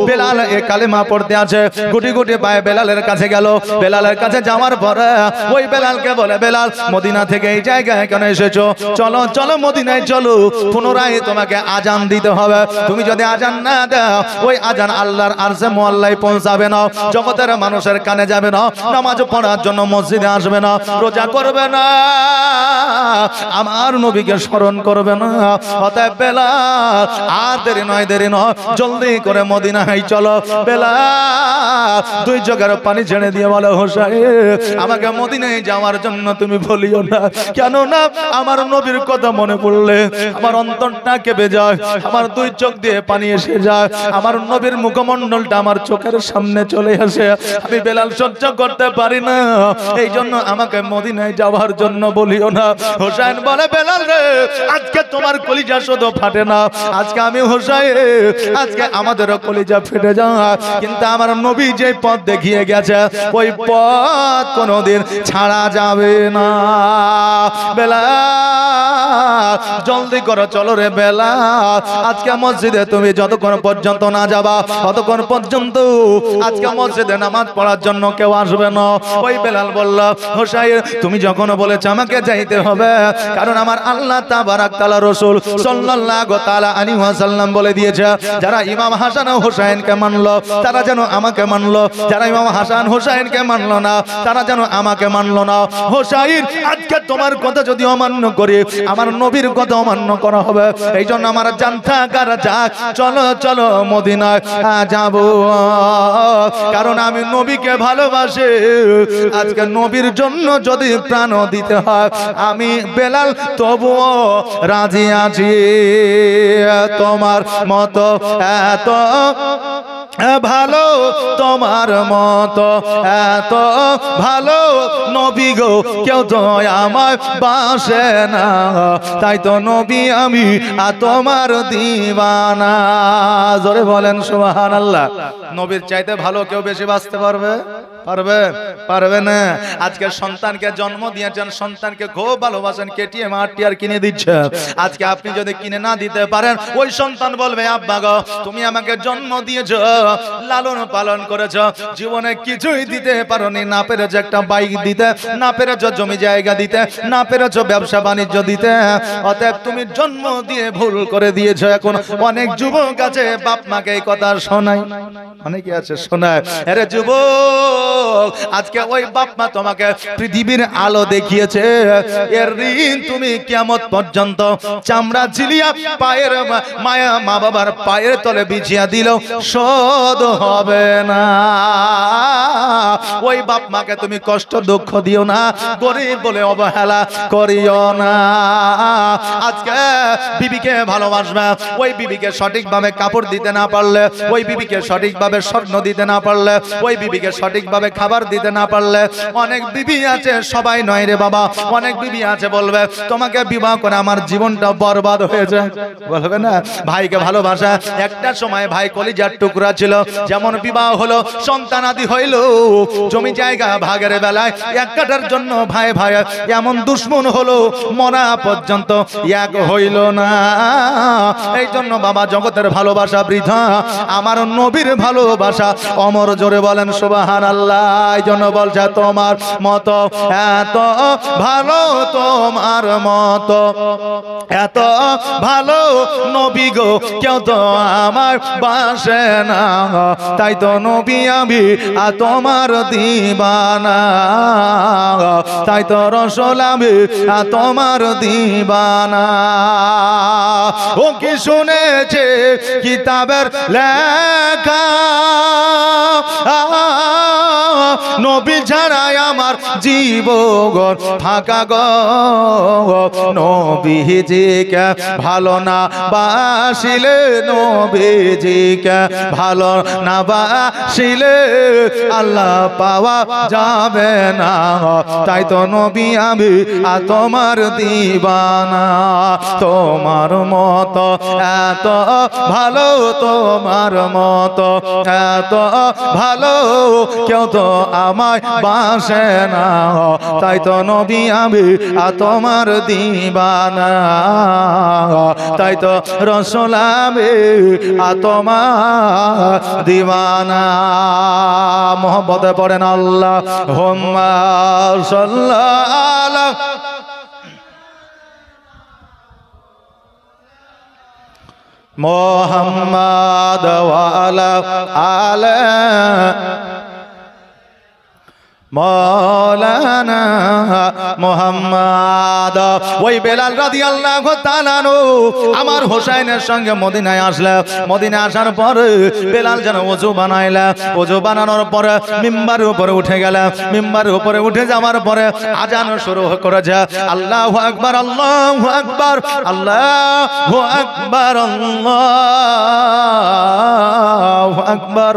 বেলাল এই কালেমা পড়তে আছে। গুটি গুটি পায়ে বেলালের কাছে গেল। বেলালের কাছে যাওয়ার পরে ওই বেলালকে বলে বেলাল মদিনা থেকে এই জায়গায় কেন এসেছো? চলো চলো মদিনায় চলো, পুনরায় তোমাকে আজান দিতে হবে। তুমি যদি আজান না দাও ওই আজান আল্লাহর আরশে মুআল্লায় পৌঁছাবে না, জগতের মানুষের কানে যাবে না, নামাজ পড়ার জন্য মসজিদে আসবে না, রোজা করবে না, আমার নবীকে স্মরণ করবে না। অতএব বেলাল আর দেরি নয়, দেরি নয়, জলদি করে মদিনায় চলো। বেলাল দুই চোখের পানি ছেড়ে দিয়ে বলে হোসাইন আমাকে মদিনায় যাওয়ার জন্য তুমি বলিও না, কেন না আমার নবীর কথা মনে পড়লে আমার অন্তরটা কেঁপে যায়, আমার দুই চোখ দিয়ে পানি এসে যায়, আমার নবীর মুখমণ্ডলটা আমার চোখের সামনে চলে আসে। আমি বেলাল সহ্য করতে পারি না, এই জন্য আমাকে মদিনায় যাওয়ার জন্য বলিও না। হোসাইন বলে বেলাল রে আজকে তোমার কলিজা শুধু ফাটে না, আজকে আমি হোসাইন, আজকে আমাদেরও কলিজা ফেটে যায়, কিন্তু আমার নবী যে পথ দেখিয়ে গেছে, ওই পথ কোনোদিন ছাড়া যাবে না। বেলাল জলদি করো, চলো রে বেলাল, আজকে মসজিদে তুমি যতক্ষণ পর্যন্ত না যাবা ততক্ষণ পর্যন্ত আজকে মসজিদে নামাজ পড়ার জন্য কেউ আসবে না। ওই বেলাল বলল, হোসাইন তুমি যখন বলেছ আমাকে যাইতে হবে, কারণ আমার আল্লাহ তাবারাক তাআলা রাসূল সাল্লাল্লাহু তাআলা আলাইহি ওয়াসাল্লাম বলে দিয়েছে, যারা ইমাম হাসান ও হোসাইনকে মানলো তারা যেন আমাকে মানলো, যারা ইমাম হাসান হোসাইনকে মানলো না তারা যেন আমাকে মানলো না। হোসাইন আজকে তোমার কথা যদি অমান্য করি আমার নবীর কথা অমান্য করা হবে, এই জন্য আমার জান থাকার যাক, চলো চলো মদিনায় যাব, কারণ আমি নবীকে ভালোবাসি। আজকে নবীর জন্য যদি প্রাণ দিতে হয় আমি বেলাল তবুও রাজি আছি। তোমার মতো এত ভালো, তোমার মতো এত ভালো নবী গো কেউ তো আমার বাসে না, তাই তো নবী আমি আর তোমার দিওয়ানা। জোরে বলেন সুবহানাল্লাহ। নবীর চাইতে ভালো কেউ বেশি বাঁচতে পারবে? পারবে? পারবে না। আজকে সন্তানকে জন্ম দিয়েছেন, সন্তানকে খুব ভালোবাসেন, কেটিএম আর কিনে দিচ্ছে। আজকে আপনি যদি কিনে না দিতে পারেন ওই সন্তান বলবে, আব্বা গো তুমি আমাকে জন্ম দিয়েছো, লালন পালন করেছো, জীবনে কিছুই দিতে পারোনি, না পেরেছো একটা বাইক দিতে, না পেরেছো জমি জায়গা দিতে, না পেরেছো ব্যবসা বাণিজ্য দিতে, অতএব তুমি জন্ম দিয়ে ভুল করে দিয়েছো। এখন অনেক যুবক আছে বাপ মাকে এই কথা শোনায়, অনেকে আছে শোনায়, আরে যুবক আজকে ওই বাপ মা তোমাকে পৃথিবীর আলো দেখিয়েছে, এর ঋণ তুমি কিয়ামত পর্যন্ত চামড়া ঝিলিয়া পায়ের মায়া মা বাবার পায়ের তলে বিছিয়ে দিল শোধ হবে না। ওই বাপ মাকে তুমি কষ্ট দুঃখ দিও না, গরিব বলে অবহেলা করিও না। আজকে বিবিকে ভালোবাসবে, ওই বিবিকে সঠিকভাবে কাপড় দিতে না পারলে, ওই বিবিকে সঠিকভাবে স্বর্ণ দিতে না পারলে, ওই বিবিকে সঠিকভাবে খাবার দিতে না পারলে, অনেক বিবি আছে, সবাই নয় রে বাবা, অনেক বিবি আছে বলবে তোমাকে বিবাহ করে আমার জীবনটা বরবাদ হয়েছে, বলবে না? ভাইকে ভালোবাসা, একটা সময় ভাই কলিজার টুকরা ছিল, যেমন বিবাহ হলো সন্তান আদি হইল, জমি জায়গা ভাগের বেলায় এক কাটার জন্য ভাই ভাই এমন দুশ্মন হলো মরা পর্যন্ত এক হইল না। এই জন্য বাবা জগতের ভালোবাসা বৃথা, আমার নবীর ভালোবাসা অমর। জোরে বলেন সুবহানাল্লাহ। এই জন্য বলছে তোমার মতো এত ভালো, তোমার মতো এত ভালো নবী গো কেউ তো আমার বাসে না, তাই তো নবী আমি আর তোমার দিওয়ানা, তাই তো রাসূল আমি আর তোমার দিওয়ানা। ও কি শুনেছে কিতাবের লেখা, নবী ছাড়াই আমার জীবন ফাঁকা গো, নবীজিকে ভালো না বাসিলে, নবীজিকে ভালো না বাসিলে আল্লাহ পাওয়া যাবে না, তাই তো নবী আমি আর তোমার দিওয়ানা। তোমার মতো এত ভালো, তোমার মতো এত ভালো কেউ তো আমায় বাসে না, তাই তো নবী আমি আর তোমার দিওয়ানা, তাই তো রাসূল আমি আর তোমার দিওয়ানা। মোহাম্মদে পড়েন আল্লাহুম্মা সাল্লি মুহাম্মাদ ওয়া আলা আলি মৌলানা মুহাম্মদ। ওই বেলাল রাদিয়াল্লাহু তাআলা আমার হোসাইনের সঙ্গে মদিনায় আসলে, মদিনায় আসার পরে বেলাল যেন ওযু বানাইলা, ওযু বানানোর পরে মিম্বারের উপরে উঠে গেল, মিম্বারের উপরে উঠে যাওয়ার পরে আজান শুরু করেছে, আল্লাহু আকবার আল্লাহু আকবার আল্লাহু আকবার আল্লাহু আকবার,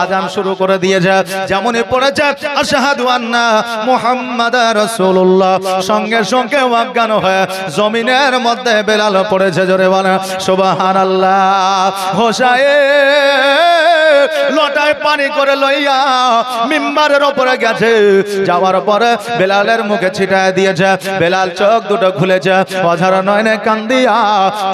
আজান শুরু করে দিয়েছে। যেমনই পড়েছে আশহাদু আন্না মুহাম্মাদার রাসূলুল্লাহ, সঙ্গে সঙ্গে অজ্ঞান হয়ে জমিনের মধ্যে বেলাল পড়েছে। জোরে বলেন সুবহানাল্লাহ। হোসাইন লটায় পানি করে লইয়া মিম্বারের উপরে গেছে। যাওয়ার পরে বেলালের মুখে ছিটায় দিয়েছে। বেলাল চোখ দুটো খুলেছে, অঝার নয়নে কান্দিয়া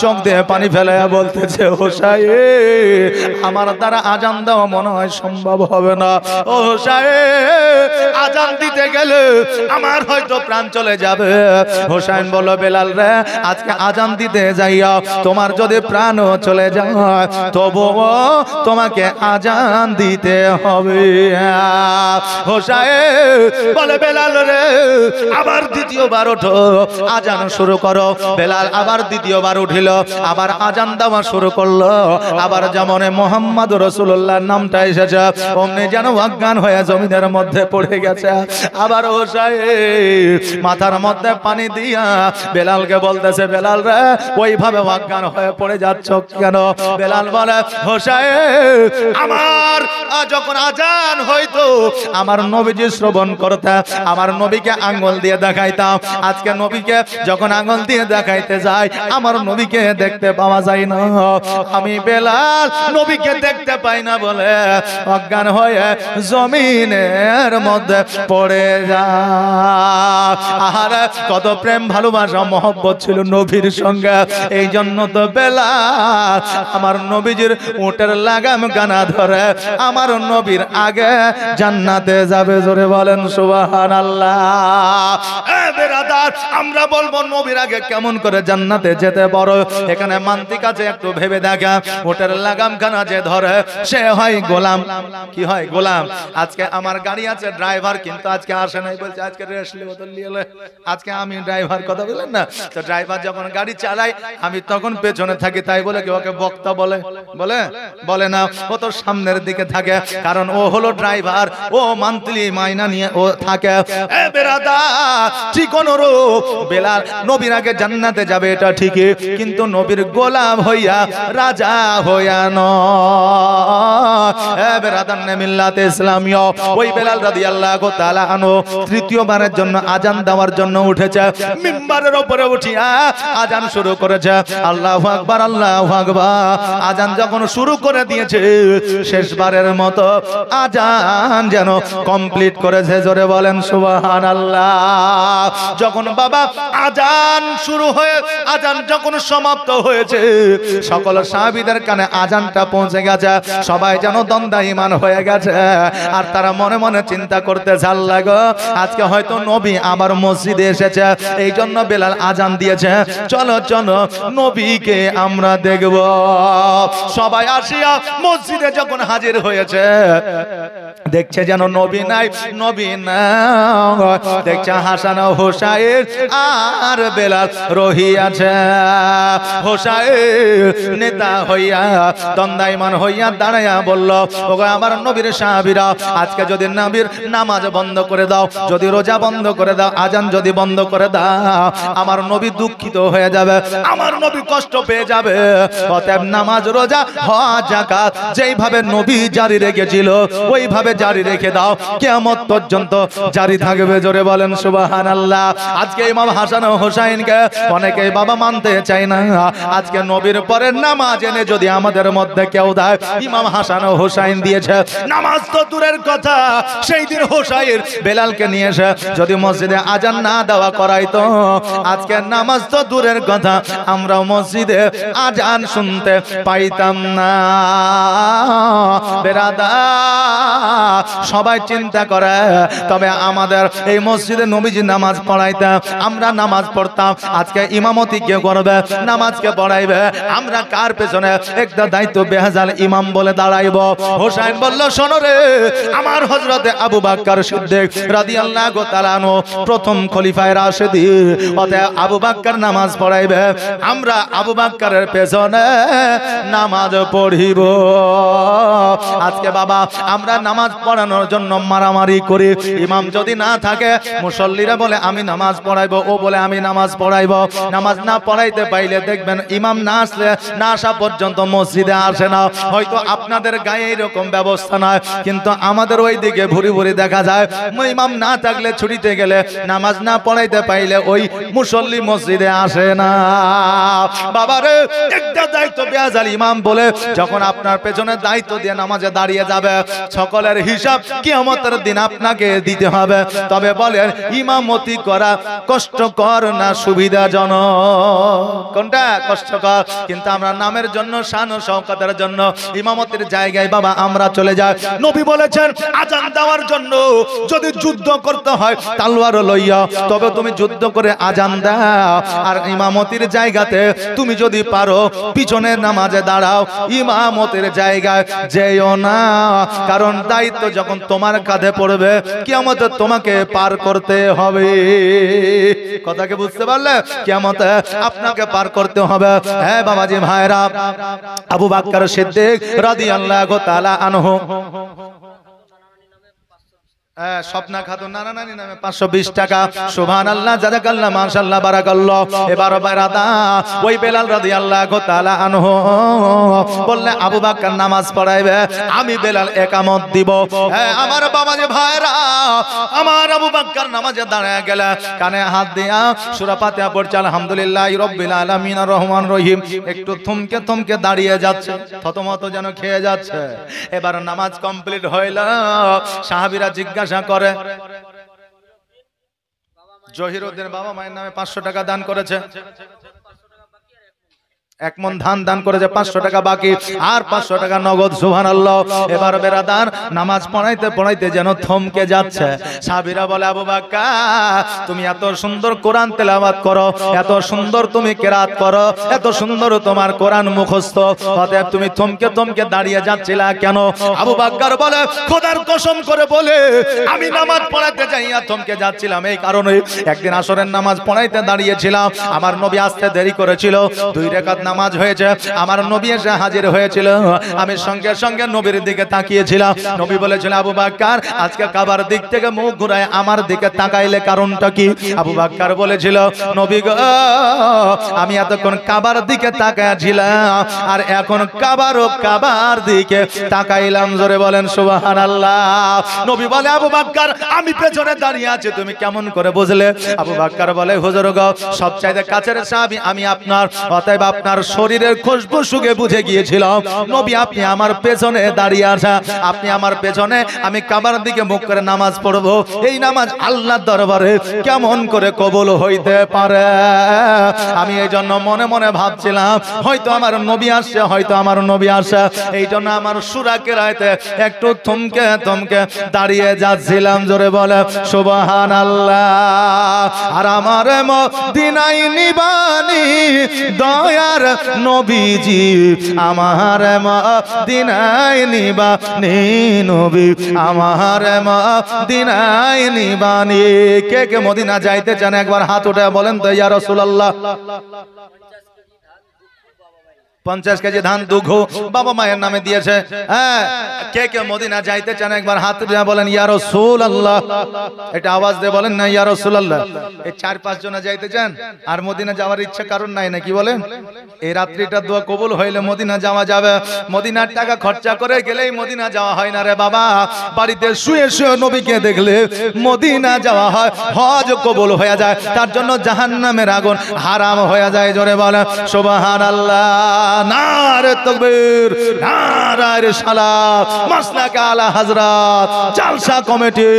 চোখ দিয়ে পানি ফেলে বলতেছে, হোসাইন আমার দ্বারা আজান দেওয়া মনে হয় সম্ভব হবে না। ও হোসাইন আজান দিতে গেলে আমার হয়তো প্রাণ চলে যাবে। হোসাইন বলল, বেলাল রে আজকে আজান দিতে যাইয়া তোমার যদি প্রাণও চলে যায় তবুও তোমাকে আজান দিতে হবে। হোসাইন বলে, বেলাল রে আবার দ্বিতীয়বার ওঠো, আজান শুরু করো। বেলাল আবার দ্বিতীয়বার উঠিল, আবার আজান দেওয়া শুরু করলো। আবার যেমন মোহাম্মদ রাসূলুল্লাহর নামটা এসেছে অমনি যেন অজ্ঞান হয়ে জমিনের মধ্যে পড়ে গেছে। আবার হোসাইন মাথার মধ্যে পানি দিয়া বেলালকে বলতেছে, বেলাল রে ওইভাবে অজ্ঞান হয়ে পড়ে যাচ্ছ কেন? বেলাল বলে, হোসাইন আমার যখন আজান হইতো আমার নবীজি শ্রবণ করতে, আমার নবীকে আঙ্গুল দিয়ে দেখাইতাম। আজকে নবীকে যখন আঙ্গুল দিয়ে দেখাইতে যাই আমার নবীকে দেখতে পাওয়া যায় না। আমি বেলাল নবীকে দেখতে পাই না বলে অজ্ঞান হয়ে জমিনের মধ্যে পড়ে যায়। আহারে কত প্রেম ভালোবাসা মহব্বত ছিল নবীর সঙ্গে। এই জন্য তো বেলাল আমার নবীজির উটের লাগাম গানা ধরে আমার নবীর আগে জান্নাতে যাবে। জোরে বলেন সুবহানাল্লাহ। বেরাদার আমরা বলবো নবীর আগে কেমন করে জান্নাতে যেতে পারো? এখানে মান্তিক আছে, একটু ভেবে দেখা। উটের লাগাম গানা যে ধরে সে হয় গোলাম। কি হয়? গোলাম। আজকে আমার গাড়ি আছে, ড্রাইভার কিন্তু আজকে আসে নাই, বলছে আজকে রেস্ট নেব। তো নিয়ে আজকে আমি ড্রাইভার, কথা বলেন না তো। ড্রাইভার যখন গাড়ি চালায় আমি তখন পেছনে থাকি, তাই বলে কি ওকে বক্তা বলে? বলে বলে না, ও তো সামনের দিকে থাকে, কারণ ও হলো ড্রাইভার, ও মান্থলি মাইনা নিয়ে ও থাকে। এ বেরাদার ঠিক অনুরূপ বেলাল নবীর আগে জান্নাতে যাবে এটা ঠিকই, কিন্তু নবীর গোলাম হইয়া রাজা হইয়া নয়। এ বেরাদার নে মিল্লাতে ইসলামিয়া ওই বেলাল রাদিয়াল্লাহু তাআলা আনহু তৃতীয়বারের জন্য আজান দেওয়ার জন্য উঠেছে। মিম্বারের উপরে উঠিয়া আজান শুরু করেছে। আল্লাহু আকবার, আল্লাহু আকবার। আজান যখন শুরু করে দিয়েছে শেষবারের মতো আজান যেন কমপ্লিট করেছে। জোরে বলেন সুবহানাল্লাহ। যখন বাবা আজান শুরু হয়ে আজান যখন সমাপ্ত হয়েছে সকল সাহাবীদের কানে আজানটা পৌঁছে গেছে। সবাই যেন দ্বন্দ্বায়মান হয়ে গেছে আর তারা মনে মনে চিন্তা করতেছে, আল্লাহ গো আজকে হয়তো নবী আবার মসজিদে এসেছে, এই জন্য বেলাল আজান দিয়েছে, চলো চলো নবীকে আমরা দেখব। সবাই আসিয়া মসজিদে যখন হাজির হয়েছে দেখছে যেন নবী নাই, নবী না, দেখছে হাসান হোসাইন আর বেলাল রহিয়াছে। হোসাইন নেতা হইয়া দ্বন্দ্বায়মান হইয়া দাঁড়াইয়া বলল, ওগো আমার নবীর সাহাবীরা, আজকে যদি নবীর নামাজ বন্ধ করে দাও, যদি রোজা বন্ধ করে দাও, আজান যদি বন্ধ করে দাও, আমার নবী দুঃখিত হয়ে যাবে, আমার নবী কষ্ট পেয়ে যাবে। অতএব নামাজ, রোজা, হজ, যাকাত যেইভাবে নবী জারি রেখেছিল ওইভাবে জারি রেখে দাও, কিয়ামত পর্যন্ত জারি থাকবে। জোরে বলেন সুবহানাল্লাহ। আজকে ইমাম হাসান ও হোসাইনকে অনেকেই বাবা মানতে চায় না। আজকে নবীর পরে নামাজ এনে যদি আমাদের মধ্যে কেউ দেয়, ইমাম হাসান ও হোসাইন দিয়েছে। নামাজ তো দূরের কথা, সেই দিন হোসাইন বেলালকে নিয়ে এসে যদি মসজিদে আজান না দেওয়া করাইতো, আজকে নামাজ তো দূরের কথা আমরা মসজিদে আজান শুনতে পাইতাম না। বেরাদার সবাই চিন্তা করে, তবে আমাদের এই মসজিদে নবীজি নামাজ পড়াইতাম, আমরা নামাজ পড়তাম, আজকে ইমামতি কে করবে, নামাজকে পড়াইবে, আমরা কার পেছনে একটা দায়িত্ব বেহাজাল ইমাম বলে দাঁড়াইব? হোসাইন বলল, শোনো রে, আমার হযরতে আবু বকর সিদ্দিক রাদিয়াল্লাহু তাআলা আনহু প্রথম খলিফায়ে রাশিদিন, অতএব আবু বকর নামাজ পড়াইবে, আমরা আবু বকরের পেছনে নামাজ পড়িব। আজকে বাবা আমরা নামাজ পড়ানোর জন্য মারামারি করি, ইমাম যদি না থাকে মুসল্লিরা বলে আমি নামাজ পড়াইবো, ও বলে আমি নামাজ পড়াইবো। নামাজ না পড়াইতে পাইলে দেখবেন ইমাম না আসলে না আসা পর্যন্ত মসজিদে আসে না। হয়তো আপনাদের গায়ে এরকম ব্যবস্থা নয়, কিন্তু আমাদের ওই দিকে ভুরি ভুরি দেখা যায় ইমাম না থাকলে ছুটিতে গেলে নামাজ না পড়াইতে পাইলে ওই মুসল্লি মসজিদে আসে না। বাবারে একটা দায়িত্ব বেয়াজাল ইমাম বলে যখন আপনার পেছনে দায়িত্ব দিয়ে নামাজে দাঁড়িয়ে যাবে, সকলের হিসাব কিয়ামতের দিন আপনাকে দিতে হবে। তবে বলেন ইমামতি করা কষ্টকর না সুবিধাজনক? কোনটা কষ্টকর? কিন্তু আমরা নামের জন্য, শান ও শওকতের জন্য ইমামতির জায়গায় বাবা আমরা চলে যাই। নবী বলেছেন আজান দেওয়ার জন্য যদি যুদ্ধ করতে হয় তলোয়ার লইয়া, তবে তুমি যুদ্ধ করে আজান দাও। আর ইমামতির জায়গাতে তুমি যদি পারো পিছনের নামাজে দাঁড়াও, ইমামতের জায়গায় যেও না, কারণ দায়িত্ব যখন তোমার কাঁধে পড়বে কিয়ামতে তোমাকে পার করতে হবে। কথাকে বুঝতে পারলে? কিয়ামতে আপনাকে পার করতে হবে। হ্যাঁ বাবাজি ভাইরা, আবু বকর সিদ্দিক রাদিয়াল্লাহু তাআলা আনহু, স্বপ্না খাতুন নানানানি নামে 520 টাকা। সুবহানাল্লাহ, জাযাকাল্লাহ, মাশাআল্লাহ, বারাকাল্লাহ। এবার বেরাদা ওই বেলাল রাদিয়াল্লাহু তাআলা আনহু বললে আবু বকর নামাজ পড়াইবে, আমি বেলাল ইকামত দিব। হ্যাঁ আমার বাবাজি ভাইরা, আমার আবু বকর নামাজে দাঁড়ায় গেল, কানে হাত দিয়া সূরা ফাতিহা পড়ছে, আলহামদুলিল্লাহি রাব্বিল আলামিন আর রহমান রহিম। একটু থমকে থমকে দাঁড়িয়ে যাচ্ছে, থতমত যেন খেয়ে যাচ্ছে। এবার নামাজ কমপ্লিট হইল। সাহাবীরা জিজ্ঞাসা করে, জহিরুদ্দিন বাবা মায়ের নামে 500 টাকা দান করেছে, 1 মণ ধান দান করেছে, 500 টাকা বাকি, আর 500 টাকা নগদ। সুবহানাল্লাহ। এবার বেরাদার নামাজ পড়াইতে পড়াইতে যেন থমকে যাচ্ছে। সাহাবীরা বলে আবু বকর তুমি এত সুন্দর কোরআন তেলাওয়াত করো, এত সুন্দর তুমি কিরাত করো, এত সুন্দর তোমার কোরআন মুখস্থ, অতএব তুমি থমকে থমকে দাঁড়িয়ে যাচ্ছিলা কেন? আবু বকর বলে খোদার কসম করে বলে আমি নামাজ পড়াইতে যাইয়া থমকে যাচ্ছিলাম এই কারণে, একদিন আসরের নামাজ পড়াইতে দাঁড়িয়েছিলাম, আমার নবী আসতে দেরি করেছিল, 2 রাকাত নামাজ হয়েছে, আমার নবী এসে হাজির হয়েছিল, আমি সঙ্গে সঙ্গে নবীর দিকে তাকিয়েছিলাম। নবী বলেছিল আবু বকর আজকে কাবার দিক থেকে মুখ ঘুরায় আমার দিকে তাকাইলে কারণটা কি? আবু বকর বলেছিল নবী গো, আমি এতক্ষণ কাবার দিকে তাকাইছিলাম আর এখন কাবার দিকে তাকাইলাম। জোরে বলেন সুবহানাল্লাহ। নবী বলে আবু বকর আমি পেছনে দাঁড়িয়ে আছি, তুমি কেমন করে বুঝলে? আবু বকর বলে হুজুর গো, সবচাইতে কাছের সাহাবী আমি আপনার, অতএব আপনার শরীরের খুশবু শুকে বুঝে গিয়েছিলাম নবী আপনি আমার পেছনে দাঁড়িয়ে আছেন, আপনি আমার পেছনে, আমি কাবার দিকে মুখ করে নামাজ পড়বো, এই নামাজ আল্লাহর দরবারে কেমন করে কবুল হইতে পারে? আমি এই জন্য মনে মনে ভাবছিলাম হয়তো আমার নবী আসছে, হয়তো আমার নবী আসছে, এই জন্য আমার সূরা কেরাতে একটু থমকে থমকে দাঁড়িয়ে যাচ্ছিলাম। জোরে বলে সুবহানাল্লাহ। আর আমার মদিনায় নিবানি দয়ার নবীজি, আমার মদিনায় নিবানি নবী, আমার মদিনায় নিবানি। কে কে মদিনা যাইতে চান একবার হাত উঠে বলেন তো ইয়া রাসূলুল্লাহ। 50 কেজি ধান দুঘ বাবা মায়ের নামে দিয়েছে। হ্যাঁ কে কে মদিনা যাইতে চান একবার হাত উঠিয়ে বলেন ইয়া রাসূলুল্লাহ। এটা আওয়াজ দিয়ে বলেন না ইয়া রাসূলুল্লাহ। এই 4-5 জন যাইতে চান আর মদিনা যাওয়ার ইচ্ছা কারণ নাই নাকি বলেন? এই রাত্রিটা দোয়া কবুল হইলে মদিনা যাওয়া যাবে। মদিনার টাকা খরচা করে গেলেই মদিনা যাওয়া হয় না রে বাবা। বাড়িতে শুয়ে শুয়ে নবীকে দেখলে মদিনা যাওয়া হয়, হজ কবুল হয়ে যায়, তার জন্য জাহান্নামের আগুন হারাম হয়ে যায়। জোরে বলেন সুবহানাল্লাহ। নারে তাকবীর, নারে রিসালাত, মাসলাক আলা হযরত, জালসা কমিটি,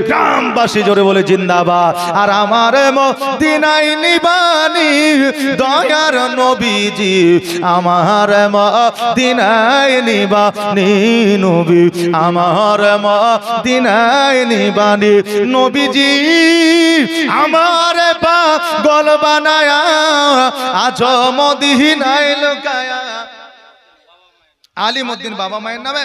গ্রামবাসী জোরে বলে জিন্দাবাদ। আর আমার মদিনায় নিবানি দয়ার নবীজি, আমার মদিনায় নিবানি নবী, আমার মদিনায় নিবানি নবীজি, আমার পাগল বানায়া আজ মদিনায় লুকায়া। আলিমউদ্দিন বাবা মায়ের নামে